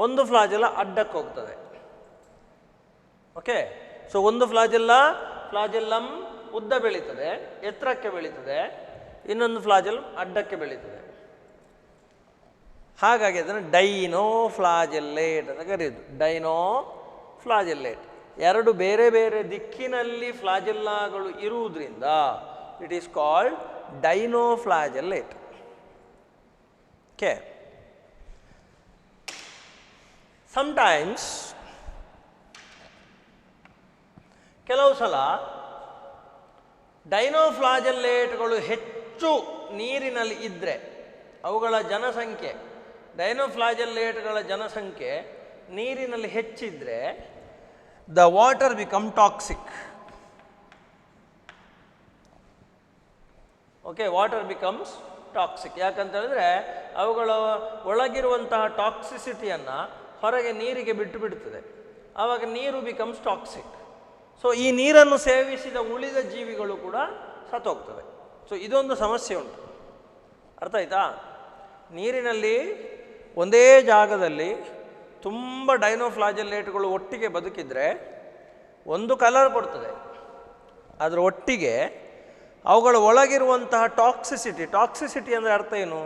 ಒಂದು ಫ್ಲಾಜೆಲ್ಲ ಅಡ್ಡಕ್ಕೆ ಹೋಗ್ತದೆ. ಓಕೆ, ಸೊ ಒಂದು ಫ್ಲಾಜೆಲ್ಲಮ್ ಉದ್ದ ಬೆಳೀತದೆ, ಎತ್ತರಕ್ಕೆ ಬೆಳೀತದೆ, ಇನ್ನೊಂದು ಫ್ಲಾಜೆಲ್ ಅಡ್ಡಕ್ಕೆ ಬೆಳೀತದೆ. ಹಾಗಾಗಿ ಅದನ್ನು ಡೈನೋಫ್ಲಾಜೆಲ್ಲೇಟ್ ಅಂತ ಕರೆಯೋದು. ಡೈನೋಫ್ಲಾಜೆಲ್ಲೇಟ್ 2 ಬೇರೆ ಬೇರೆ ದಿಕ್ಕಿನಲ್ಲಿ ಫ್ಲಾಜೆಲ್ಲಾಗಳು ಇರುವುದರಿಂದ it is called dinoflagellate. Okay, sometimes ಕೆಲವು ಸಲ ಡೈನೋಫ್ಲಾಜೆಲ್ಲೇಟ್ಗಳು ಹೆಚ್ಚು ನೀರಿನಲ್ಲಿ ಇದ್ದರೆ, ಅವುಗಳ ಜನಸಂಖ್ಯೆ, ಡೈನೋಫ್ಲಾಜೆಲ್ಲೇಟ್ಗಳ ಜನಸಂಖ್ಯೆ ನೀರಿನಲ್ಲಿ ಹೆಚ್ಚಿದ್ರೆ the water become toxic. Okay, water becomes toxic. ಯಾಕಂತ ಹೇಳಿದ್ರೆ ಅವುಗಳ ಒಳಗಿರುವಂತಹ ಟಾಕ್ಸಿಸಿಟಿಯನ್ನು ಹೊರಗೆ ನೀರಿಗೆ ಬಿಟ್ಟು ಬಿಡ್ತದೆ. ಆವಾಗ ನೀರು ಬಿಕಮ್ಸ್ ಟಾಕ್ಸಿಕ್. ಸೊ ಈ ನೀರನ್ನು ಸೇವಿಸಿದ ಉಳಿದ ಜೀವಿಗಳು ಕೂಡ ಸತ್ತೋಗ್ತದೆ. ಸೊ ಇದೊಂದು ಸಮಸ್ಯೆ ಉಂಟು. ಅರ್ಥ ಆಯ್ತಾ? ನೀರಿನಲ್ಲಿ ಒಂದೇ ಜಾಗದಲ್ಲಿ ತುಂಬ ಡೈನೋಫ್ಲಾಜೆಲ್ಲೇಟ್ಗಳು ಒಟ್ಟಿಗೆ ಬದುಕಿದರೆ ಒಂದು ಕಲರ್ ಕೊಡ್ತದೆ, ಅದರ ಒಟ್ಟಿಗೆ ಅವುಗಳ ಒಳಗಿರುವಂತಹ ಟಾಕ್ಸಿಸಿಟಿ ಅಂದರೆ ಅರ್ಥ ಏನು?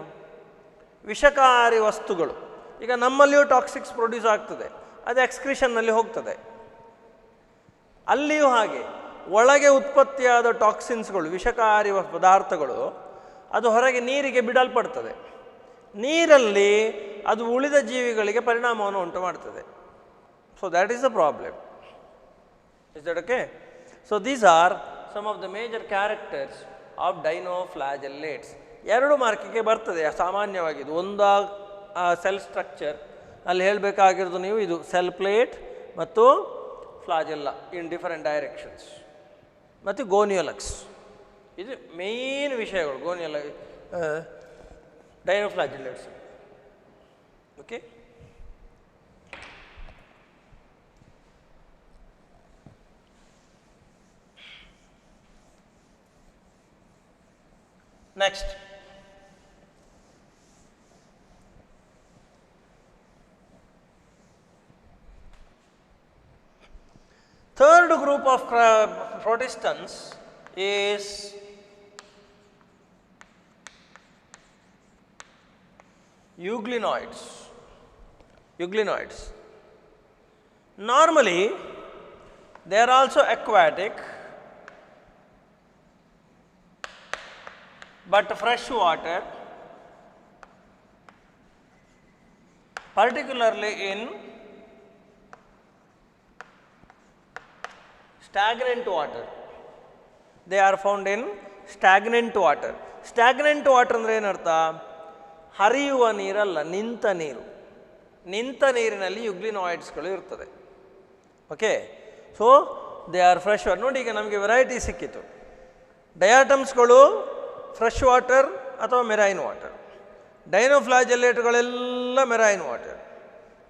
ವಿಷಕಾರಿ ವಸ್ತುಗಳು. ಈಗ ನಮ್ಮಲ್ಲಿಯೂ ಟಾಕ್ಸಿಕ್ಸ್ ಪ್ರೊಡ್ಯೂಸ್ ಆಗ್ತದೆ, ಅದು ಎಕ್ಸ್ಕ್ರಿಷನ್ನಲ್ಲಿ ಹೋಗ್ತದೆ. ಅಲ್ಲಿಯೂ ಹಾಗೆ ಒಳಗೆ ಉತ್ಪತ್ತಿಯಾದ ಟಾಕ್ಸಿನ್ಸ್ಗಳು, ವಿಷಕಾರಿ ಪದಾರ್ಥಗಳು, ಅದು ಹೊರಗೆ ನೀರಿಗೆ ಬಿಡಲ್ಪಡ್ತದೆ. ನೀರಲ್ಲಿ ಅದು ಉಳಿದ ಜೀವಿಗಳಿಗೆ ಪರಿಣಾಮವನ್ನು ಉಂಟು ಮಾಡ್ತದೆ. So that is the problem. Is that okay? So these are some of the major characters of dinoflagellates. 2 ಮಾರ್ಕಿಗೆ ಬರ್ತದೆ ಸಾಮಾನ್ಯವಾಗಿ. ಇದು ಒಂದು ಸೆಲ್ ಸ್ಟ್ರಕ್ಚರ್ ಅಲ್ಲಿ ಹೇಳಬೇಕಾಗಿರೋದು ನೀವು, ಇದು ಸೆಲ್ ಪ್ಲೇಟ್ ಮತ್ತು ಫ್ಲಾಜೆಲ್ಲ ಇನ್ ಡಿಫರೆಂಟ್ ಡೈರೆಕ್ಷನ್ಸ್, ಮತ್ತು ಗೋನಿಯೋಲಕ್ಸ್. ಇದು ಮೇನ್ ವಿಷಯಗಳು, dinoflagellates. Okay, next Third group of protistans is euglenoids. Euglenoids. Normally, they are also aquatic, but fresh water, particularly in stagnant water. They are found in stagnant water. Stagnant water ಅಂದರೆ ಏನರ್ಥ? ಹರಿಯುವ ನೀರಲ್ಲ, ನಿಂತ ನೀರು. ನಿಂತ ನೀರಿನಲ್ಲಿ ಯುಗ್ಲಿನಾಯ್ಡ್ಸ್ಗಳು ಇರ್ತದೆ. Okay, so they R fresh water. ನೋಡಿ, ಈಗ ನಮಗೆ ವೆರೈಟಿ ಸಿಕ್ಕಿತು. ಡಯಾಟಮ್ಸ್ಗಳು ಫ್ರೆಶ್ ವಾಟರ್ ಅಥವಾ ಮೆರೈನ್ ವಾಟರ್, ಡೈನೋಫ್ಲಾಜೆಲ್ಲೇಟ್ಗಳೆಲ್ಲ ಮೆರೈನ್ ವಾಟರ್.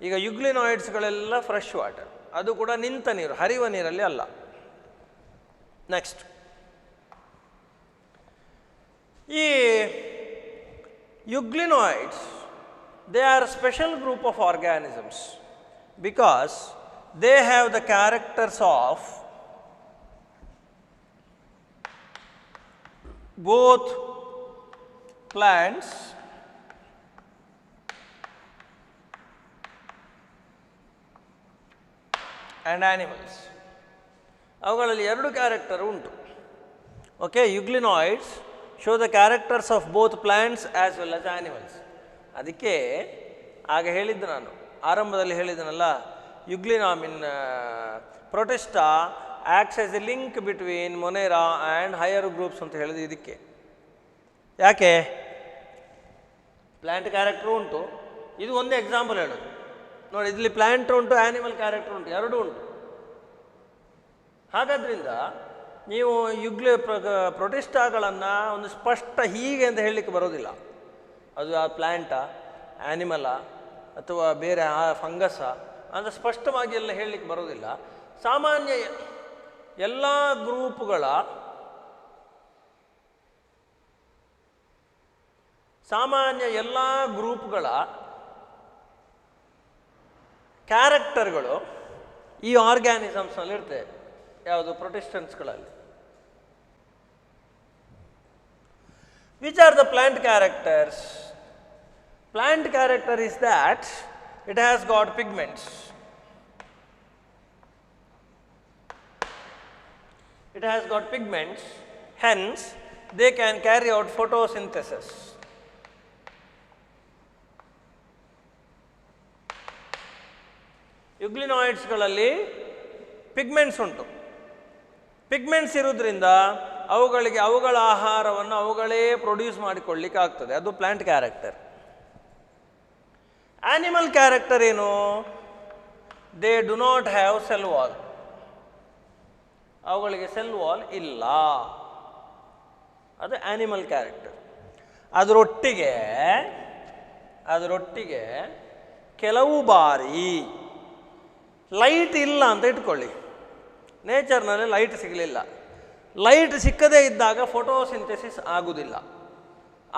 ಈಗ ಯುಗ್ಲಿನಾಯ್ಡ್ಸ್ಗಳೆಲ್ಲ ಫ್ರೆಶ್ ವಾಟರ್, ಅದು ಕೂಡ ನಿಂತ ನೀರು, ಹರಿಯುವ ನೀರಲ್ಲಿ ಅಲ್ಲ. ನೆಕ್ಸ್ಟ್, ಈ euglenoids, they are a special group of organisms because they have the characters of both plants and animals. ಅವುಗಳಲ್ಲಿ ಎರಡು ಕ್ಯಾರೆಕ್ಟರ್ ಉಂಟು. Okay, euglenoids show the characters of both plants as well as animals. ಅದಕ್ಕೆ ಆಗ ಹೇಳಿದ್ದು, ನಾನು ಆರಂಭದಲ್ಲಿ ಹೇಳಿದ್ದನಲ್ಲ, ಯುಗ್ಲಿನಾಮಿನ್ protista acts as a link between ಮೊನೆರಾ and higher groups ಅಂತ ಹೇಳಿದ್ದು ಇದಕ್ಕೆ. ಯಾಕೆ? ಪ್ಲ್ಯಾಂಟ್ ಕ್ಯಾರೆಕ್ಟರ್ ಉಂಟು, ಇದು ಒಂದೇ ಎಕ್ಸಾಂಪಲ್ ಹೇಳೋದು. ನೋಡಿ, ಇದರಲ್ಲಿ ಪ್ಲ್ಯಾಂಟ್ ಉಂಟು, ಆ್ಯನಿಮಲ್ ಕ್ಯಾರೆಕ್ಟರ್ ಉಂಟು, ಎರಡೂ ಉಂಟು. ಹಾಗಾದ್ರಿಂದ ನೀವು ಪ್ರೊಟಿಸ್ಟಾಗಳನ್ನು ಒಂದು ಸ್ಪಷ್ಟ ಹೀಗೆ ಅಂತ ಹೇಳಲಿಕ್ಕೆ ಬರೋದಿಲ್ಲ. ಅದು ಆ ಪ್ಲ್ಯಾಂಟಾ, ಆ್ಯನಿಮಲಾ ಅಥವಾ ಬೇರೆ ಆ ಫಂಗಸ್ಸ ಅಂತ ಸ್ಪಷ್ಟವಾಗಿ ಎಲ್ಲ ಹೇಳಲಿಕ್ಕೆ ಬರೋದಿಲ್ಲ. ಸಾಮಾನ್ಯ ಎಲ್ಲ ಗ್ರೂಪ್ಗಳ ಕ್ಯಾರೆಕ್ಟರ್ಗಳು ಈ ಆರ್ಗ್ಯಾನಿಸಮ್ಸ್ನಲ್ಲಿ ಇರ್ತದೆ. ಯಾವುದು? ಪ್ರೊಟಿಸ್ಟನ್ಸ್ಗಳಲ್ಲಿ. Which are the plant characters? Plant character is that it has got pigments. It has got pigments, hence they can carry out photosynthesis. ಯುಗ್ಲಿನಾಯ್ಡ್ಸ್ಗಳಲ್ಲಿ ಪಿಗ್ಮೆಂಟ್ಸ್ ಉಂಟು. ಪಿಗ್ಮೆಂಟ್ಸ್ ಇರೋದ್ರಿಂದ ಅವುಗಳಿಗೆ ಅವುಗಳ ಆಹಾರವನ್ನು ಅವುಗಳೇ ಪ್ರೊಡ್ಯೂಸ್ ಮಾಡಿಕೊಳ್ಳಿಕ್ಕೆ ಆಗ್ತದೆ. ಅದು ಪ್ಲ್ಯಾಂಟ್ ಕ್ಯಾರೆಕ್ಟರ್. ಆ್ಯನಿಮಲ್ ಕ್ಯಾರೆಕ್ಟರ್ ಏನು? They do not have cell wall. ಅವುಗಳಿಗೆ ಸೆಲ್ ವಾಲ್ ಇಲ್ಲ. ಅದು ಆ್ಯನಿಮಲ್ ಕ್ಯಾರೆಕ್ಟರ್. ಅದರೊಟ್ಟಿಗೆ ಕೆಲವು ಬಾರಿ ಲೈಟ್ ಇಲ್ಲ ಅಂತ ಇಟ್ಕೊಳ್ಳಿ. ನೇಚರ್ನಲ್ಲಿ ಲೈಟ್ ಸಿಗಲಿಲ್ಲ, ಲೈಟ್ ಸಿಕ್ಕದೇ ಇದ್ದಾಗ ಫೋಟೋಸಿಂಥೆಸಿಸ್ ಆಗುವುದಿಲ್ಲ.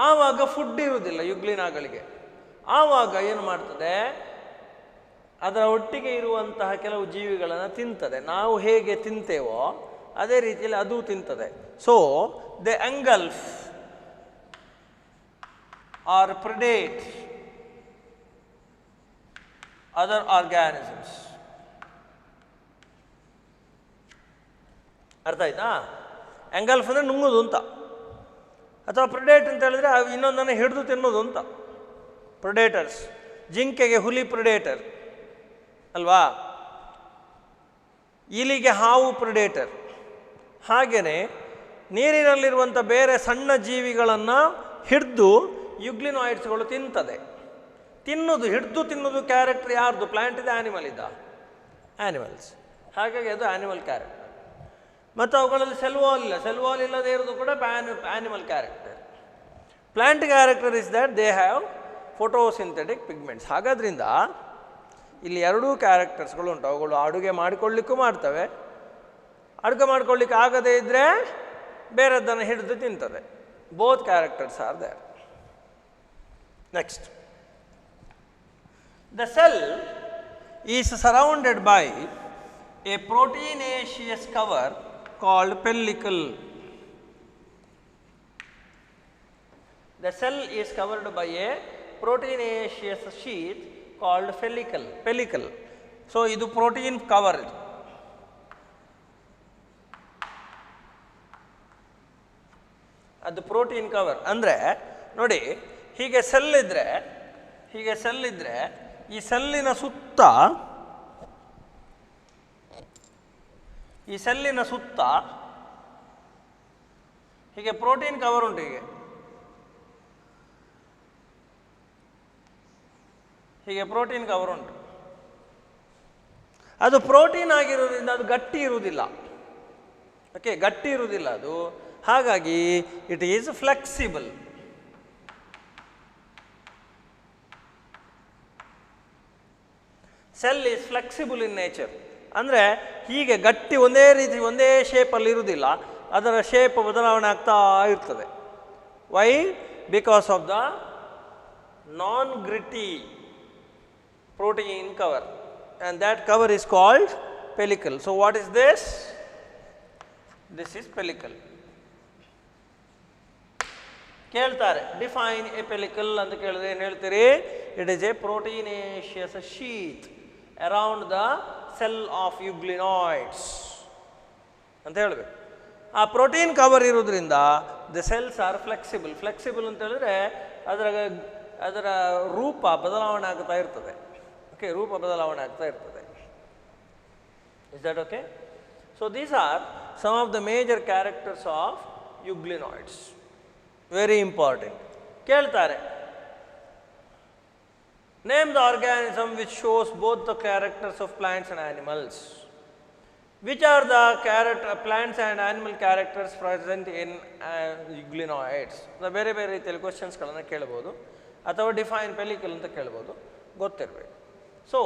ಆವಾಗ ಫುಡ್ ಇರುವುದಿಲ್ಲ ಯುಗ್ಲಿನಾಗಳಿಗೆ. ಆವಾಗ ಏನು ಮಾಡ್ತದೆ? ಅದರ ಒಟ್ಟಿಗೆ ಇರುವಂತಹ ಕೆಲವು ಜೀವಿಗಳನ್ನು ತಿಂತದೆ. ನಾವು ಹೇಗೆ ತಿಂತೇವೋ ಅದೇ ರೀತಿಯಲ್ಲಿ ಅದು ತಿಂತದೆ. So they engulf or predate other organisms. ಅರ್ಥ ಆಯ್ತಾ? ಎಂಗಲ್ಫ್ ಅಂದರೆ ನುಂಗೋದು ಅಂತ, ಅಥವಾ ಪ್ರಿಡೇಟ್ ಅಂತ ಹೇಳಿದ್ರೆ ಇನ್ನೊಂದನ್ನು ಹಿಡಿದು ತಿನ್ನೋದು ಅಂತ. ಪ್ರಿಡೇಟರ್ಸ್, ಜಿಂಕೆಗೆ ಹುಲಿ ಪ್ರಿಡೇಟರ್ ಅಲ್ವಾ, ಇಲಿಗೆ ಹಾವು ಪ್ರಿಡೇಟರ್. ಹಾಗೆಯೇ ನೀರಿನಲ್ಲಿರುವಂಥ ಬೇರೆ ಸಣ್ಣ ಜೀವಿಗಳನ್ನು ಹಿಡಿದು ಯುಗ್ಲಿನಾಯ್ಡ್ಸ್ಗಳು ತಿಂತದೆ. ಹಿಡಿದು ತಿನ್ನೋದು ಕ್ಯಾರೆಕ್ಟರ್ ಯಾರ್ದು? ಪ್ಲ್ಯಾಂಟ್ ಇದೆ, ಆ್ಯನಿಮಲ್ ಇದ್ದ? ಆ್ಯನಿಮಲ್ಸ್. ಹಾಗಾಗಿ ಅದು ಆ್ಯನಿಮಲ್ ಕ್ಯಾರೆಕ್ಟರ್. ಮತ್ತು ಅವುಗಳಲ್ಲಿ ಸೆಲ್ ವಾಲ್ ಇಲ್ಲದೆ ಇರೋದು ಕೂಡ animal character. Plant character is that they have photosynthetic pigments. ಹಾಗಾದ್ರಿಂದ ಇಲ್ಲಿ ಎರಡೂ ಕ್ಯಾರೆಕ್ಟರ್ಸ್ಗಳು ಉಂಟು. ಅವುಗಳು ಅಡುಗೆ ಮಾಡಿಕೊಳ್ಳಿಕ್ಕೂ ಮಾಡ್ತವೆ, ಅಡುಗೆ ಮಾಡ್ಕೊಳ್ಳಿಕ್ಕೆ ಆಗದೇ ಇದ್ದರೆ ಬೇರೆದ್ದನ್ನು ಹಿಡಿದು ತಿಂತದೆ. Both characters are there. Next, the cell is surrounded by a proteinaceous cover called pellicle. The cell is covered by a proteinaceous sheath called pellicle. Pellicle. So ಇದು ಪ್ರೋಟೀನ್ ಕವರ್. ಇದು ಅದು ಪ್ರೋಟೀನ್ ಕವರ್ ಅಂದರೆ ನೋಡಿ, ಹೀಗೆ cell ಇದ್ದರೆ ಈ ಸೆಲ್ಲಿನ ಸುತ್ತ ಹೀಗೆ ಪ್ರೋಟೀನ್ ಕವರ್ ಉಂಟು. ಹೀಗೆ ಪ್ರೋಟೀನ್ ಕವರ್ ಉಂಟು. ಅದು ಪ್ರೋಟೀನ್ ಆಗಿರೋದ್ರಿಂದ ಅದು ಗಟ್ಟಿ ಇರುವುದಿಲ್ಲ. ಓಕೆ, ಗಟ್ಟಿ ಇರುವುದಿಲ್ಲ ಅದು. ಹಾಗಾಗಿ it is flexible. Cell is flexible in nature. ಅಂದರೆ ಹೀಗೆ ಗಟ್ಟಿ ಒಂದೇ ಶೇಪಲ್ಲಿ ಇರುವುದಿಲ್ಲ, ಅದರ ಶೇಪ್ ಬದಲಾವಣೆ ಆಗ್ತಾ ಇರ್ತದೆ. Why? Because of the non gritty protein cover, and that cover is called pellicle. So what is this? This is pellicle. ಕೇಳ್ತಾರೆ ಡಿಫೈನ್ ಎ ಪೆಲಿಕಲ್ ಅಂತ ಕೇಳಿದ್ರೆ ಏನು ಹೇಳ್ತೀರಿ? It is a proteinaceous sheath around the cell of euglenoids ಅಂತ ಹೇಳಬೇಕು. ಆ protein cover ಇರೋದ್ರಿಂದ the cells are flexible. Flexible ಅಂತ ಹೇಳಿದ್ರೆ ಅದರ ರೂಪ ಬದಲಾವಣೆ ಆಗ್ತಾ ಇರ್ತದೆ. ಓಕೆ, ರೂಪ ಬದಲಾವಣೆ ಆಗ್ತಾ ಇರ್ತದೆ. Is that okay? So these are some of the major characters of euglenoids. Very important. ಕೇಳ್ತಾರೆ name the organism which shows both the characters of plants and animals. Which are the plants and animal characters present in euglenoids. ಬೇರೆ ಬೇರೆ ರೀತಿಯಲ್ಲಿ ಕ್ವಶನ್ಸ್ಗಳನ್ನು ಕೇಳ್ಬೋದು, ಅಥವಾ define ಪೆಲಿಕಲ್ ಅಂತ ಕೇಳ್ಬೋದು, ಗೊತ್ತಿರಬೇಕು. So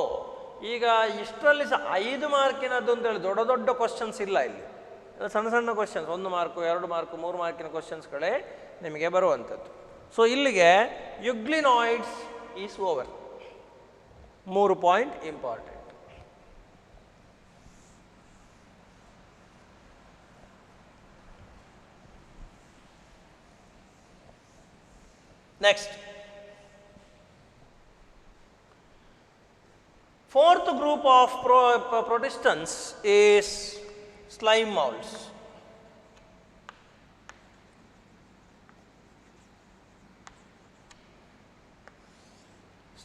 ಈಗ ಇಷ್ಟರಲ್ಲಿ 5 ಮಾರ್ಕಿನದ್ದು ಅಂತೇಳಿ ದೊಡ್ಡ ದೊಡ್ಡ ಕ್ವಶನ್ಸ್ ಇಲ್ಲ ಇಲ್ಲಿ. ಸಣ್ಣ ಸಣ್ಣ ಕ್ವಶನ್ಸ್, 1 ಮಾರ್ಕು 2 ಮಾರ್ಕು 3 ಮಾರ್ಕಿನ ಕ್ವಶನ್ಸ್ಗಳೇ ನಿಮಗೆ ಬರುವಂಥದ್ದು. ಸೊ ಇಲ್ಲಿಗೆ euglenoids is over. 3 point important. Next, fourth group of protistans is slime molds.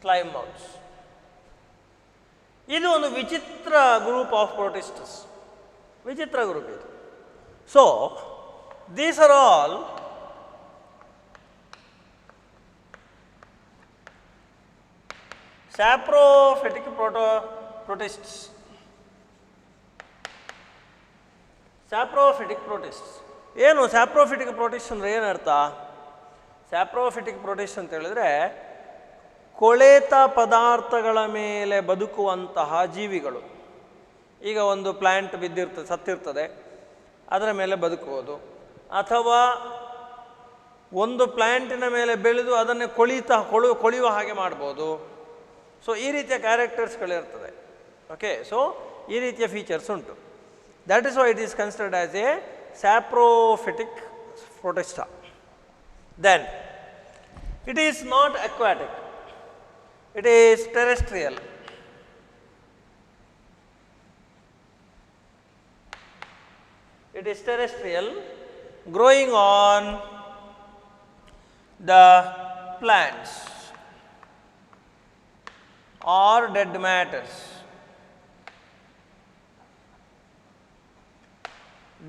Slime molds. ಇದು ಒಂದು ವಿಚಿತ್ರ ಗ್ರೂಪ್ ಆಫ್ ಪ್ರೊಟಿಸ್ಟಸ್. ವಿಚಿತ್ರ ಗ್ರೂಪ್ ಇದು. So these are all saprophytic protists. Saprophytic protists ಏನು? ಸ್ಯಾಪ್ರೋಫಿಟಿಕ್ ಪ್ರೊಟಿಸ್ಟ್ ಅಂದರೆ ಏನರ್ಥ? ಸ್ಯಾಪ್ರೋಫಿಟಿಕ್ ಪ್ರೊಟಿಸ್ಟ್ ಅಂತ ಹೇಳಿದ್ರೆ ಕೊಳೆತ ಪದಾರ್ಥಗಳ ಮೇಲೆ ಬದುಕುವಂತಹ ಜೀವಿಗಳು. ಈಗ ಒಂದು ಪ್ಲ್ಯಾಂಟ್ ಸತ್ತಿರ್ತದೆ, ಅದರ ಮೇಲೆ ಬದುಕುವುದು, ಅಥವಾ ಒಂದು ಪ್ಲ್ಯಾಂಟಿನ ಮೇಲೆ ಬೆಳೆದು ಅದನ್ನೇ ಕೊಳೆಯುವ ಹಾಗೆ ಮಾಡ್ಬೋದು. ಸೊ ಈ ರೀತಿಯ ಕ್ಯಾರೆಕ್ಟರ್ಸ್ಗಳಿರ್ತದೆ. ಓಕೆ, ಸೊ ಈ ರೀತಿಯ ಫೀಚರ್ಸ್ ಉಂಟು. That is why it is considered as a saprophytic protista. Then it is not aquatic, it is terrestrial. It is terrestrial, growing on the plants or dead matters.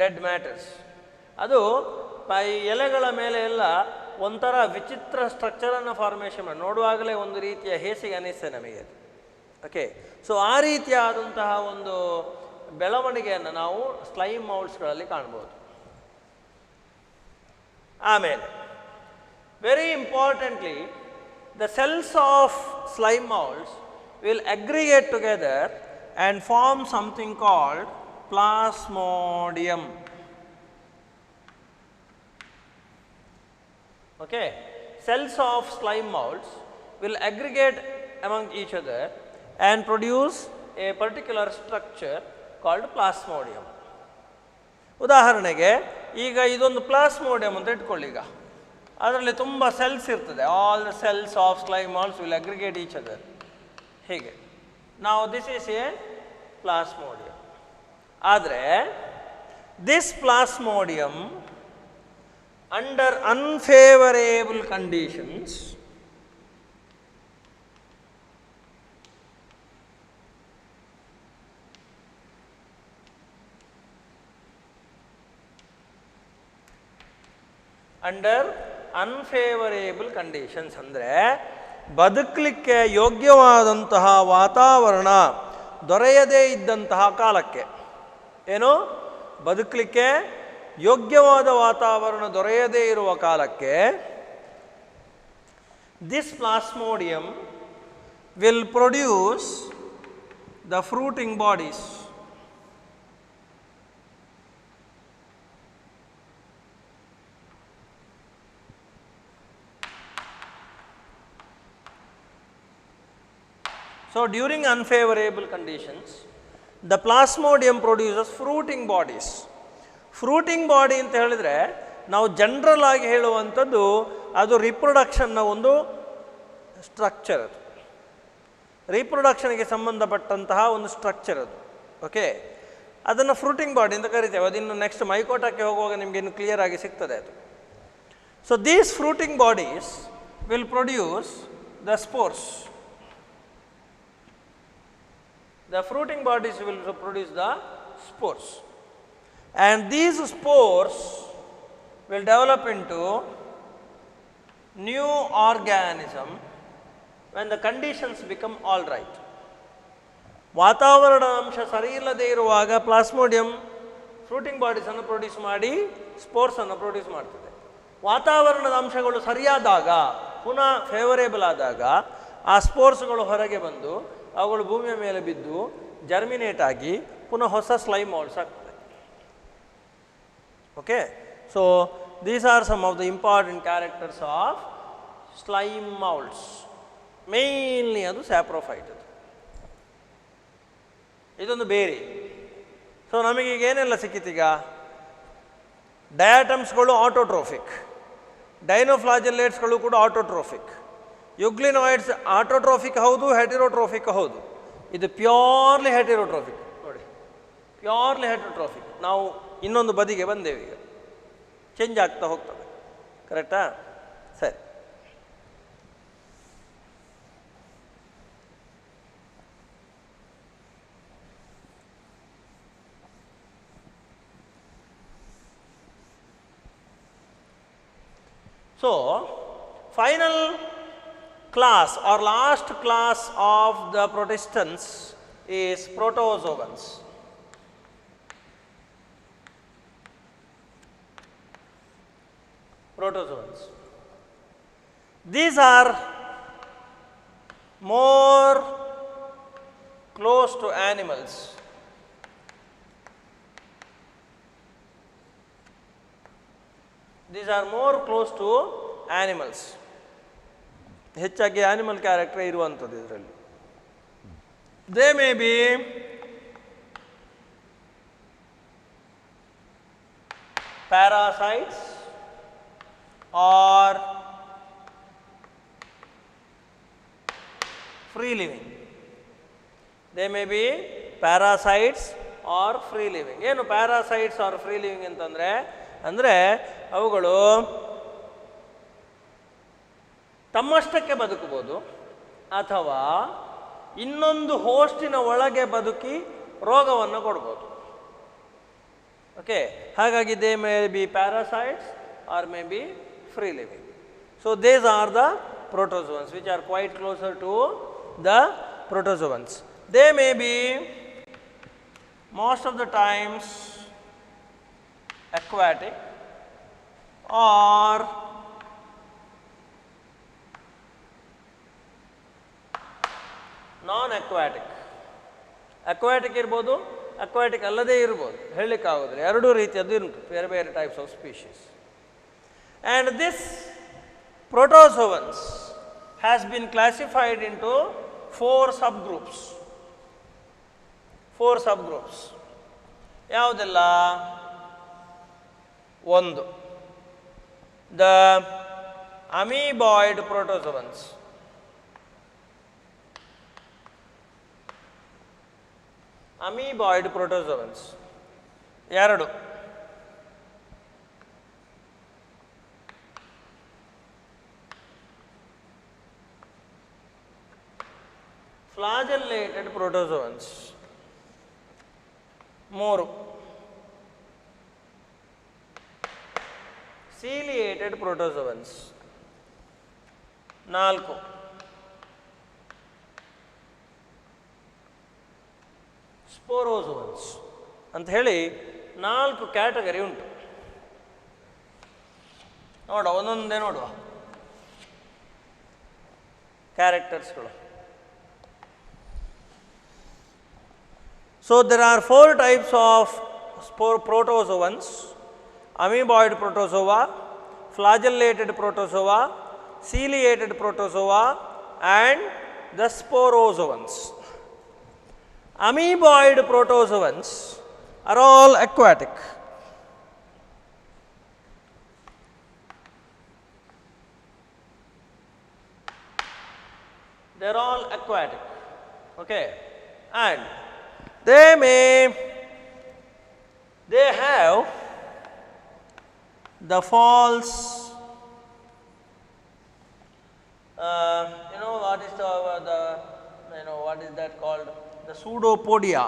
Dead matters. ಅದು ಎಲೆಗಳ ಮೇಲೆ ಎಲ್ಲ ಒಂಥರ ವಿಚಿತ್ರ ಸ್ಟ್ರಕ್ಚರನ್ನು formation ಮಾಡಿ ನೋಡುವಾಗಲೇ ಒಂದು ರೀತಿಯ ಹೇಸಿಗೆ ಅನಿಸ್ತದೆ ನಮಗೆ. ಓಕೆ, ಸೊ ಆ ರೀತಿಯಾದಂತಹ ಒಂದು ಬೆಳವಣಿಗೆಯನ್ನು ನಾವು ಸ್ಲೈಮ್ ಮೌಲ್ಡ್ಸ್ಗಳಲ್ಲಿ ಕಾಣ್ಬೋದು. ಆಮೇಲೆ very importantly, the cells of slime moulds will aggregate together and form something called plasmodium. Okay, cells of slime molds will aggregate among each other and produce a particular structure called plasmodium. ಉದಾಹರಣೆಗೆ ಈಗ ಇದೊಂದು plasmodium ಅಂತ ಇಟ್ಕೊಳ್ಳಿ. ಈಗ ಅದರಲ್ಲಿ ತುಂಬ cells ಇರ್ತದೆ. All the cells of slime malls will aggregate each other. ಹೀಗೆ ನಾವು ದಿಸ್ ಈಸ್ ಎ ಪ್ಲಾಸ್ಮೋಡಿಯಂ. ಆದರೆ this plasmodium under unfavourable conditions under unfavourable conditions ಅಂದರೆ ಬದುಕಲಿಕ್ಕೆ ಯೋಗ್ಯವಾದಂತಹ ವಾತಾವರಣ ದೊರೆಯದೇ ಇದ್ದಂತಹ ಕಾಲಕ್ಕೆ, ಏನು ಬದುಕಲಿಕ್ಕೆ ಯೋಗ್ಯವಾದ ವಾತಾವರಣ ದೊರೆಯದೇ ಇರುವ ಕಾಲಕ್ಕೆ this plasmodium will produce the fruiting bodies. So during unfavorable conditions, the plasmodium produces fruiting bodies. Fruiting body ಅಂತ ಹೇಳಿದರೆ ನಾವು ಜನರಲ್ ಆಗಿ ಹೇಳುವಂಥದ್ದು ಅದು ರಿಪ್ರೊಡಕ್ಷನ್ನ ಒಂದು ಸ್ಟ್ರಕ್ಚರ್. ಅದು ರೀಪ್ರೊಡಕ್ಷನ್ಗೆ ಸಂಬಂಧಪಟ್ಟಂತಹ ಒಂದು ಸ್ಟ್ರಕ್ಚರ್ ಅದು. ಓಕೆ, ಅದನ್ನು ಫ್ರೂಟಿಂಗ್ ಬಾಡಿ ಅಂತ ಕರಿತೇವೆ. ಅದಿನ್ನು ನೆಕ್ಸ್ಟ್ ಮೈಕೋಟಕ್ಕೆ ಹೋಗುವಾಗ ನಿಮಗೆ ಇನ್ನು ಕ್ಲಿಯರ್ ಆಗಿ ಸಿಗ್ತದೆ ಅದು. So these fruiting bodies will produce the spores. The fruiting bodies will produce the spores, and these spores will develop into new organism when the conditions become all right. ವಾತಾವರಣ ಅಂಶ ಸರಿ ಇಲ್ಲದೆ ಇರುವಾಗ ಪ್ಲಾಸ್ಮೋಡಿಯಂ ಫ್ರೂಟಿಂಗ್ ಬಾಡೀಸನ್ನು ಪ್ರೊಡ್ಯೂಸ್ ಮಾಡಿ ಸ್ಪೋರ್ಸನ್ನು produce ಮಾಡ್ತದೆ. ವಾತಾವರಣದ ಅಂಶಗಳು ಸರಿಯಾದಾಗ, ಪುನಃ ಫೇವರೇಬಲ್ ಆದಾಗ ಆ ಸ್ಪೋರ್ಸ್ಗಳು ಹೊರಗೆ ಬಂದು ಅವುಗಳು ಭೂಮಿಯ ಮೇಲೆ ಬಿದ್ದು ಜರ್ಮಿನೇಟ್ ಆಗಿ ಪುನಃ ಹೊಸ ಸ್ಲೈಮ್ ಮಾಲ್ಸ್ ಆಗ್ತದೆ. Okay, so these are some of the important characters of slime moulds. Mainly ಅದು ಸ್ಯಾಪ್ರೋಫೈಟ್. ಅದು ಇದೊಂದು ಬೇರೆ. ಸೊ ನಮಗೀಗ ಏನೆಲ್ಲ ಸಿಕ್ಕಿತೀಗ? ಡಯಾಟಮ್ಸ್ಗಳು ಆಟೋಟ್ರೋಫಿಕ್, ಡೈನೋಫ್ಲಾಜೆಲ್ಲೇಟ್ಸ್ಗಳು ಕೂಡ ಆಟೋಟ್ರೋಫಿಕ್, ಯುಗ್ಲಿನಾಯ್ಡ್ಸ್ ಆಟೋಟ್ರೋಫಿಕ್ ಹೌದು, ಹೆಟೆರೋಟ್ರೋಫಿಕ್ ಹೌದು. ಇದು ಪ್ಯೂರ್ಲಿ ಹೆಟೆರೋಟ್ರೋಫಿಕ್. ನೋಡಿ, ಪ್ಯೂರ್ಲಿ ಹೆಟೆರೋಟ್ರೋಫಿಕ್. ನಾವು ಇನ್ನೊಂದು ಬದಿಗೆ ಬಂದೇವೆ, ಈಗ ಚೇಂಜ್ ಆಗ್ತಾ ಹೋಗ್ತದೆ. ಕರೆಕ್ಟಾ? ಸರಿ. So final class or last class of the protistans is protozoans. Protozoans. These are more close to animals. These are more close to animals. ಹೆಚ್ಚಾಗಿ ಆನಿಮಲ್ ಕ್ಯಾರೆಕ್ಟರ್ ಇರುವಂಥದ್ದು ಇದರಲ್ಲಿ. They may be parasites R free living. They may be parasites R free living. ಏನು parasites R free living ಅಂತಂದರೆ, ಅಂದರೆ ಅವುಗಳು ತಮ್ಮಷ್ಟಕ್ಕೆ ಬದುಕಬಹುದು ಅಥವಾ ಇನ್ನೊಂದು ಹೋಸ್ಟಿನ ಒಳಗೆ ಬದುಕಿ ರೋಗವನ್ನು ಕೊಡ್ಬೋದು. ಓಕೆ, ಹಾಗಾಗಿ they may be parasites or may be free living. So these are the protozoans which are quite closer to the protozoans. They may be most of the times aquatic or non-aquatic. Aquatic ಇರ್ಬೋದು, aquatic ಅಲ್ಲದೇ ಇರ್ಬೋದು, ಹೇಳಲಿಕ್ಕಾಗೋದಿಲ್ಲ. ಎರಡೂ ರೀತಿಯದ್ದು ಉಂಟು, ಬೇರೆ ಬೇರೆ types of species. And this protozoans has been classified into four subgroups. ಯಾವುದೆಲ್ಲ? ಒಂದು, the amoeboid protozoans. Amoeboid protozoans. ಎರಡು, ಫ್ಲಾಜೆಲ್ಲೇಟೆಡ್ ಪ್ರೋಟೋಸೋವನ್ಸ್. ಮೂರು, ಸೀಲಿಯೇಟೆಡ್ ಪ್ರೋಟೋಸೋವನ್ಸ್. ನಾಲ್ಕು, ಸ್ಪೋರೋಸೋವನ್ಸ್ ಅಂತ ಹೇಳಿ 4 ಕ್ಯಾಟಗರಿ ಉಂಟು. ನೋಡುವ, ಒಂದೊಂದೇ ನೋಡುವ ಕ್ಯಾರೆಕ್ಟರ್ಸ್ಗಳು. So there are 4 types of protozoans: amoeboid protozoa, flagellated protozoa, ciliated protozoa, and the sporozoans. Amoeboid protozoans are all aquatic. They are all aquatic. Okay, and they have the false, what is what is that called? The pseudopodia.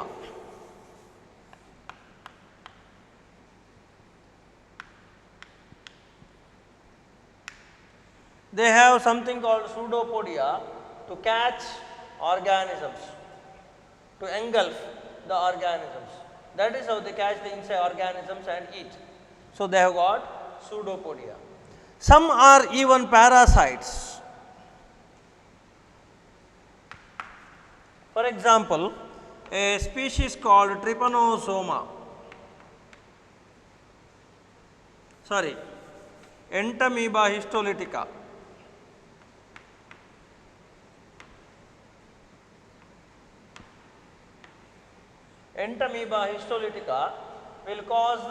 They have something called pseudopodia to catch organisms, to engulf the organisms. That is how they catch the insect organisms and eat. So they have got pseudopodia. Some are even parasites. For example, a species called Trypanosoma, Entamoeba histolytica. Entamoeba histolytica will cause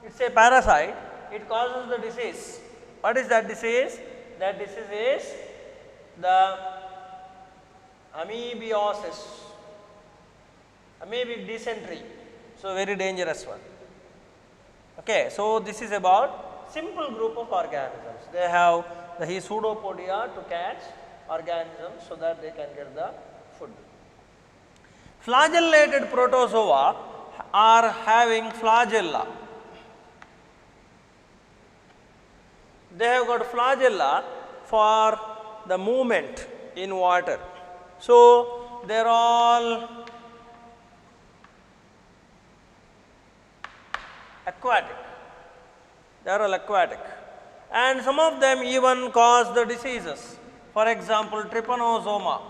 it's a parasite, it causes the disease. What is that disease? That disease is the amoebiosis, amoebic dysentery. So very dangerous one. Okay, so this is about simple group of organisms. They have the pseudopodia to catch organisms so that they can get the food. Flagellated protozoa are having flagella. They have got flagella for the movement in water. So they are all aquatic. They are all aquatic, and some of them even cause the diseases. For example, Trypanosoma.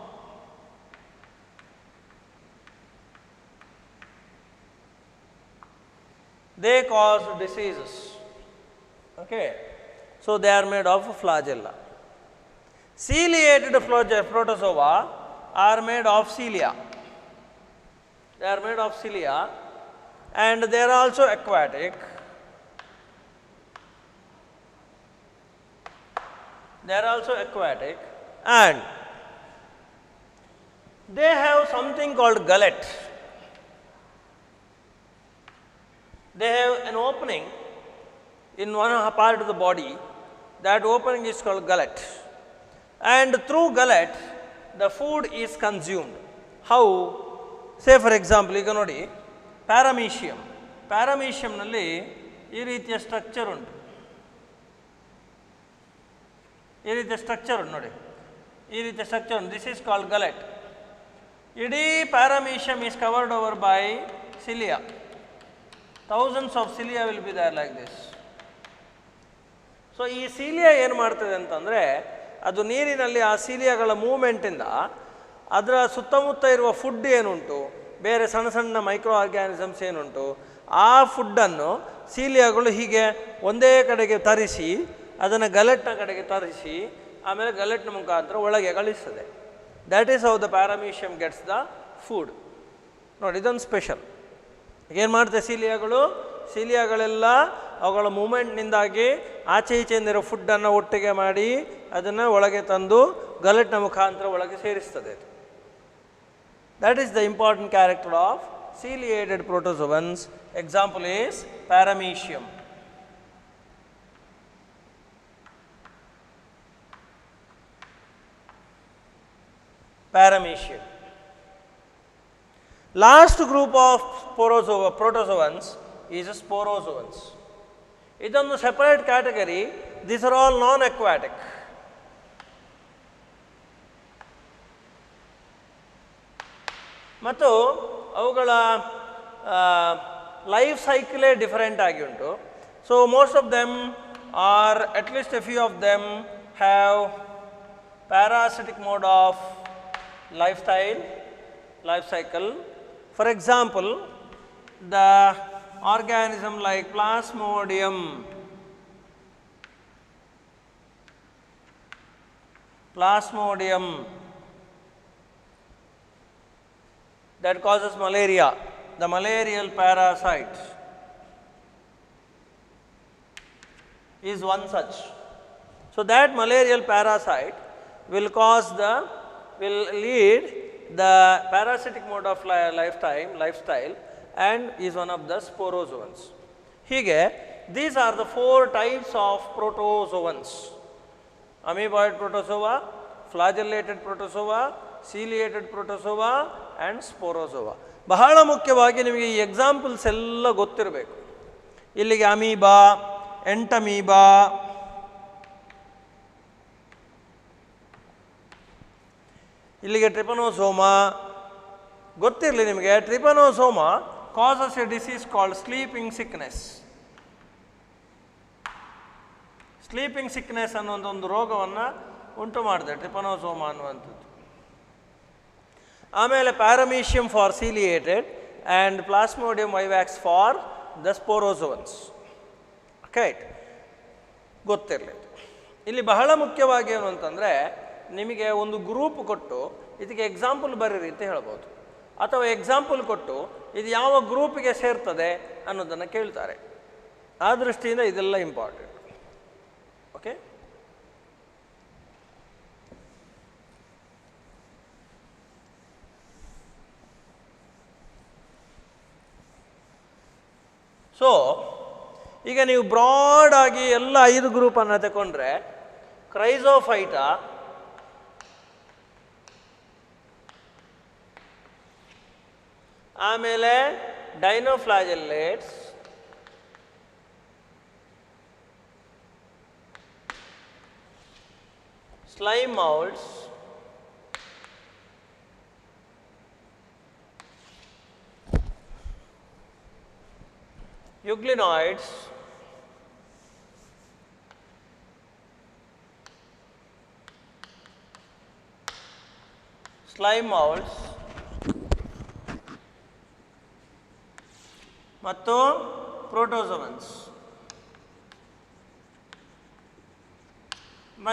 They cause diseases. Okay, so they are made of flagella. Ciliated protozoa are made of cilia. They are made of cilia, and they are also aquatic. They are also aquatic, and they have something called gullet. They have an opening in one part of the body. That opening is called gullet, and through gullet the food is consumed. How? Say for example, ಈಗ ನೋಡಿ paramecium. ಪ್ಯಾರಾಮೀಷಿಯಂನಲ್ಲಿ ಈ ರೀತಿಯ structure ಉಂಟು. ಈ ರೀತಿಯ structure ಉಂಟು ನೋಡಿ, ಈ ರೀತಿಯ ಸ್ಟ್ರಕ್ಚರ್ ಉಂಟು. This is called gullet. ಇಡೀ paramecium is covered over by cilia. Thousands of cilia will be there like this. So ಈ ಸೀಲಿಯಾ ಏನು ಮಾಡ್ತದೆ ಅಂತಂದರೆ, ಅದು ನೀರಿನಲ್ಲಿ ಆ ಸೀಲಿಯಾಗಳ ಮೂವ್ಮೆಂಟಿಂದ ಅದರ ಸುತ್ತಮುತ್ತ ಇರುವ ಫುಡ್ ಏನುಂಟು, ಬೇರೆ ಸಣ್ಣ ಸಣ್ಣ ಮೈಕ್ರೋ ಆರ್ಗ್ಯಾನಿಸಮ್ಸ್ ಏನುಂಟು, ಆ ಫುಡ್ಡನ್ನು ಸೀಲಿಯಾಗಳು ಹೀಗೆ ಒಂದೇ ಕಡೆಗೆ ತರಿಸಿ ಅದನ್ನು ಗಲೆಟ್ನ ಕಡೆಗೆ ತರಿಸಿ ಆಮೇಲೆ ಗಲೆಟ್ನ ಮುಖಾಂತರ ಒಳಗೆ ಕಳಿಸ್ತದೆ. That is how the paramecium gets the food. ನೋಡಿ, ಇದೊಂದು ಸ್ಪೆಷಲ್. ಏನು ಮಾಡುತ್ತೆ ಸೀಲಿಯಾಗಳು? ಸೀಲಿಯಾಗಳೆಲ್ಲ ಅವುಗಳ ಮೂಮೆಂಟ್ನಿಂದಾಗಿ ಆಚೆ ಈಚೆಯಿಂದಿರೋ ಫುಡ್ಡನ್ನು ಒಟ್ಟಿಗೆ ಮಾಡಿ ಅದನ್ನು ಒಳಗೆ ತಂದು ಗಲೆಟ್ನ ಮುಖಾಂತರ ಒಳಗೆ ಸೇರಿಸ್ತದೆ. That is the important character of ciliated protozoans. Example is Paramecium. Paramecium. Last group of protozoans is sporozoans. ಇದೊಂದು separate category. These are all non-aquatic. ಮತ್ತು ಅವುಗಳ ಲೈಫ್ ಸೈಕಲೇ ಡಿಫರೆಂಟ್ ಆಗಿ ಉಂಟು. So most of them R at least A few of them have parasitic mode of life cycle. For example, the organism like Plasmodium that causes malaria, the malarial parasite is one such. So that malarial parasite will lead the parasitic mode of lifestyle and is one of the sporozoans. ಹೀಗೆ these are the 4 types of protozoans: amoeboid protozoa, flagellated protozoa, ciliated protozoa and sporozoa. ಬಹಳ ಮುಖ್ಯವಾಗಿ ನಿಮಗೆ ಈ examples ಎಲ್ಲ ಗೊತ್ತಿರಬೇಕು. ಇಲ್ಲಿಗೆ amoeba, ಎಂಟಮೀಬಾ, ಇಲ್ಲಿಗೆ Trypanosoma ಗೊತ್ತಿರಲಿ ನಿಮಗೆ. Trypanosoma causes a disease called sleeping sickness. Sleeping sickness ಅನ್ನುವಂಥ ಒಂದು ರೋಗವನ್ನು ಉಂಟು ಮಾಡಿದೆ ಟ್ರಿಪನೋಸೋಮಾ ಅನ್ನುವಂಥದ್ದು. ಆಮೇಲೆ paramecium for ciliated and Plasmodium vivax for the sporozoans. Right, ಗೊತ್ತಿರಲಿ. ಇಲ್ಲಿ ಬಹಳ ಮುಖ್ಯವಾಗಿ ಏನು ಅಂತಂದರೆ, ನಿಮಗೆ ಒಂದು ಗ್ರೂಪ್ ಕೊಟ್ಟು ಇದಕ್ಕೆ ಎಕ್ಸಾಂಪಲ್ ಬರೀರಿ ಅಂತ ಹೇಳ್ಬೋದು, ಅಥವಾ ಎಕ್ಸಾಂಪಲ್ ಕೊಟ್ಟು ಇದು ಯಾವ ಗ್ರೂಪಿಗೆ ಸೇರ್ತದೆ ಅನ್ನೋದನ್ನು ಕೇಳ್ತಾರೆ. ಆ ದೃಷ್ಟಿಯಿಂದ ಇದೆಲ್ಲ ಇಂಪಾರ್ಟೆಂಟ್. ಓಕೆ, ಸೊ ಈಗ ನೀವು ಬ್ರಾಡ್ ಆಗಿ ಎಲ್ಲ 5 ಗ್ರೂಪನ್ನು ತಗೊಂಡ್ರೆ, ಕ್ರೈಸೋಫೈಟಾ, ಆಮೇಲೆ dinoflagellates, slime moulds, euglenoids, slime moulds ಮತ್ತು ಪ್ರೋಟೋಸೋವನ್ಸ್.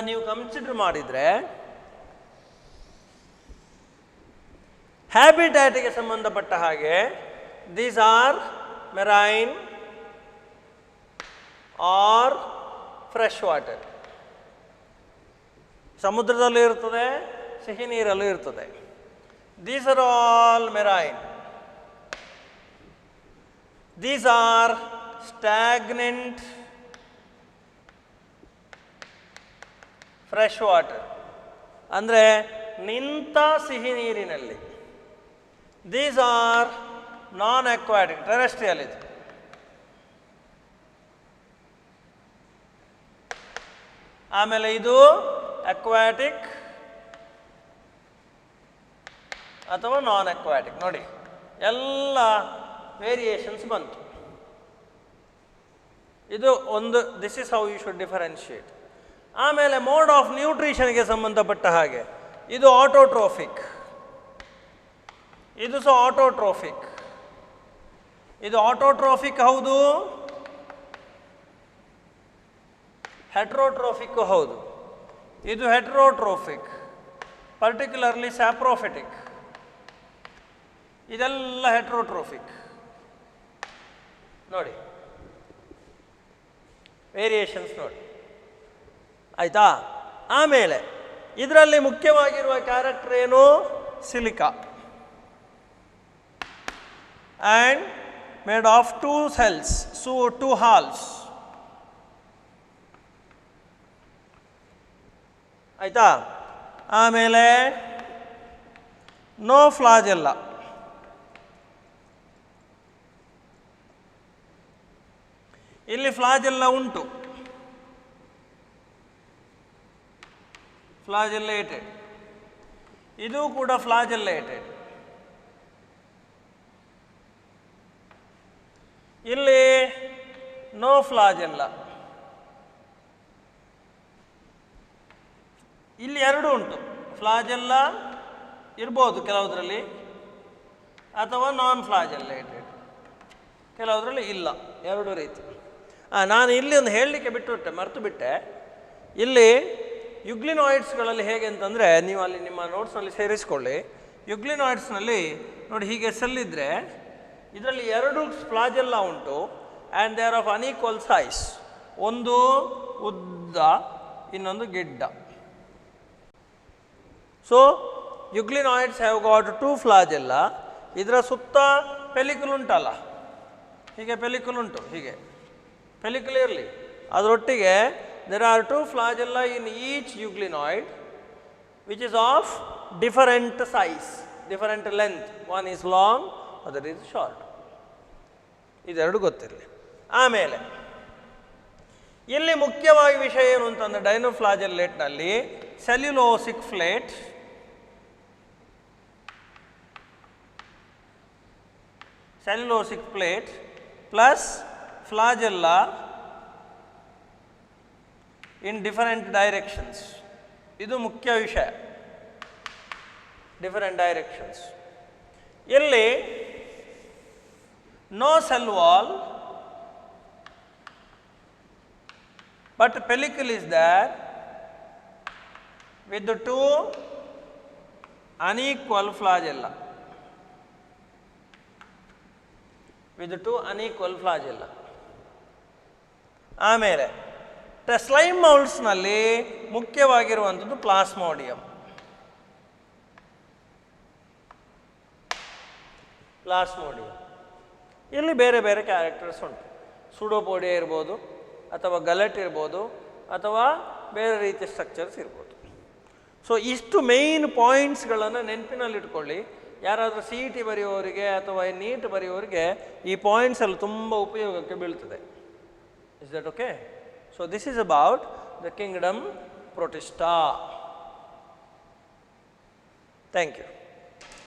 ನೀವು ಕನ್ಸಿಡರ್ ಮಾಡಿದರೆ ಹ್ಯಾಬಿಟ್ಯಾಟಿಗೆ ಸಂಬಂಧಪಟ್ಟ ಹಾಗೆ these are marine or fresh water. ಸಮುದ್ರದಲ್ಲೂ ಇರ್ತದೆ, ಸಿಹಿ ನೀರಲ್ಲೂ ಇರ್ತದೆ. These are all marine. These are stagnant fresh water, ಅಂದರೆ ನಿಂತ ಸಿಹಿ ನೀರಿನಲ್ಲಿ. These are non-aquatic, terrestrial ಇದು. ಆಮೇಲೆ ಇದು ಅಕ್ವಾಟಿಕ್ ಅಥವಾ ನಾನ್ ಅಕ್ವಾಟಿಕ್. ನೋಡಿ, ಎಲ್ಲ ವೇರಿಯೇಷನ್ಸ್ ಬಂತು. ಇದು ಒಂದು, this is how you should differentiate. ಆಮೇಲೆ ಮೋಡ್ ಆಫ್ ನ್ಯೂಟ್ರಿಷನ್ಗೆ ಸಂಬಂಧಪಟ್ಟ ಹಾಗೆ ಇದು ಆಟೋಟ್ರೋಫಿಕ್, ಇದು ಸಹ ಆಟೋಟ್ರೋಫಿಕ್. ಇದು ಆಟೋಟ್ರೋಫಿಕ್ ಹೌದು, ಹೆಟ್ರೋಟ್ರೋಫಿಕ್ ಹೌದು. ಇದು ಹೆಟ್ರೋಟ್ರೋಫಿಕ್, ಪರ್ಟಿಕ್ಯುಲರ್ಲಿ ಸ್ಯಾಪ್ರೋಫಿಟಿಕ್. ಇದೆಲ್ಲ ಹೆಟ್ರೋಟ್ರೋಫಿಕ್. ನೋಡಿ, ವೇರಿಯೇಷನ್ಸ್ ನೋಡಿ, ಆಯಿತಾ. ಆಮೇಲೆ ಇದರಲ್ಲಿ ಮುಖ್ಯವಾಗಿರುವ ಕ್ಯಾರೆಕ್ಟರ್ ಏನು? Silica and made of 2 cells, 2 halves. ಆಯಿತಾ. ಆಮೇಲೆ ನೋ ಫ್ಲಾಜೆಲ್ಲ. ಇಲ್ಲಿ ಫ್ಲಾಜೆಲ್ಲ ಉಂಟು, ಫ್ಲಾಜೆಲ್ಲೇಟೆಡ್. ಇದು ಕೂಡ ಫ್ಲಾಜೆಲ್ಲೇಟೆಡ್. ಇಲ್ಲಿ ನೋ ಫ್ಲಾಜೆಲ್ಲ. ಇಲ್ಲಿ ಎರಡು ಉಂಟು, ಫ್ಲಾಜೆಲ್ಲ ಇರ್ಬೋದು ಕೆಲವುದರಲ್ಲಿ, ಅಥವಾ ನಾನ್ ಫ್ಲಾಜೆಲ್ಲೇಟೆಡ್ ಕೆಲವುದರಲ್ಲಿ ಇಲ್ಲ, ಎರಡು ರೀತಿ. ನಾನು ಇಲ್ಲಿ ಒಂದು ಹೇಳಲಿಕ್ಕೆ ಬಿಟ್ಟುಬಿಟ್ಟೆ, ಮರೆತು ಬಿಟ್ಟೆ. ಇಲ್ಲಿ ಯುಗ್ಲಿನಾಯ್ಡ್ಸ್ಗಳಲ್ಲಿ ಹೇಗೆ ಅಂತಂದರೆ, ನೀವು ಅಲ್ಲಿ ನಿಮ್ಮ ನೋಟ್ಸ್ನಲ್ಲಿ ಸೇರಿಸ್ಕೊಳ್ಳಿ. ಯುಗ್ಲಿನಾಯ್ಡ್ಸ್ನಲ್ಲಿ ನೋಡಿ, ಹೀಗೆ ಸೆಲ್ಲಿದ್ದರೆ ಇದರಲ್ಲಿ 2 ಫ್ಲಾಜೆಲ್ಲ ಉಂಟು and they are of unequal size. ಒಂದು ಉದ್ದ, ಇನ್ನೊಂದು ಗಿಡ್ಡ. So euglenoids have got 2 flagella. ಇದರ ಸುತ್ತ ಪೆಲಿಕಲ್ ಉಂಟಲ್ಲ, ಹೀಗೆ ಪೆಲಿಕಲ್ ಉಂಟು, ಹೀಗೆ ಪೆಲಿಕಲ್ ಇರಲಿ. ಅದರೊಟ್ಟಿಗೆ there are 2 flagella in each euglenoid which is of different size, different length. One is long, other is short. ಇದೆರಡು ಗೊತ್ತಿರಲಿ. ಆಮೇಲೆ ಇಲ್ಲಿ ಮುಖ್ಯವಾಗಿ ವಿಷಯ ಏನು ಅಂತಂದರೆ, ಡೈನೋಫ್ಲಾಜೆಲ್ಲೇಟ್ನಲ್ಲಿ cellulosic plate, cellulosic plate plus flagella in different directions. ಇದು ಮುಖ್ಯ ವಿಷಯ, ಡಿಫರೆಂಟ್ ಡೈರೆಕ್ಷನ್ಸ್. ಇಲ್ಲಿ no cell wall, but pellicle is there with the 2 unequal flagella, with the 2 unequal flagella. ಆಮೇಲೆ ಸ್ಲೈಮ್ ಮೌಲ್ಡ್ಸ್ನಲ್ಲಿ ಮುಖ್ಯವಾಗಿರುವಂಥದ್ದು ಪ್ಲಾಸ್ಮೋಡಿಯಂ. ಪ್ಲಾಸ್ಮೋಡಿಯಂ ಇಲ್ಲಿ ಬೇರೆ ಬೇರೆ ಕ್ಯಾರೆಕ್ಟರ್ಸ್ ಉಂಟು. ಸೂಡೋಪೋಡಿಯಾ ಇರ್ಬೋದು, ಅಥವಾ ಗಲೆಟ್ ಇರ್ಬೋದು, ಅಥವಾ ಬೇರೆ ರೀತಿಯ ಸ್ಟ್ರಕ್ಚರ್ಸ್ ಇರ್ಬೋದು. ಸೊ ಇಷ್ಟು ಮೇಯ್ನ್ ಪಾಯಿಂಟ್ಸ್ಗಳನ್ನು ನೆನಪಿನಲ್ಲಿಟ್ಕೊಳ್ಳಿ. ಯಾರಾದರೂ CET ಬರೆಯುವವರಿಗೆ ಅಥವಾ ನೀಟ್ ಬರೆಯುವವರಿಗೆ ಈ ಪಾಯಿಂಟ್ಸ್ ಎಲ್ಲ ತುಂಬ ಉಪಯೋಗಕ್ಕೆ ಬೀಳ್ತದೆ. Is that okay? So this is about the kingdom Protista. Thank you.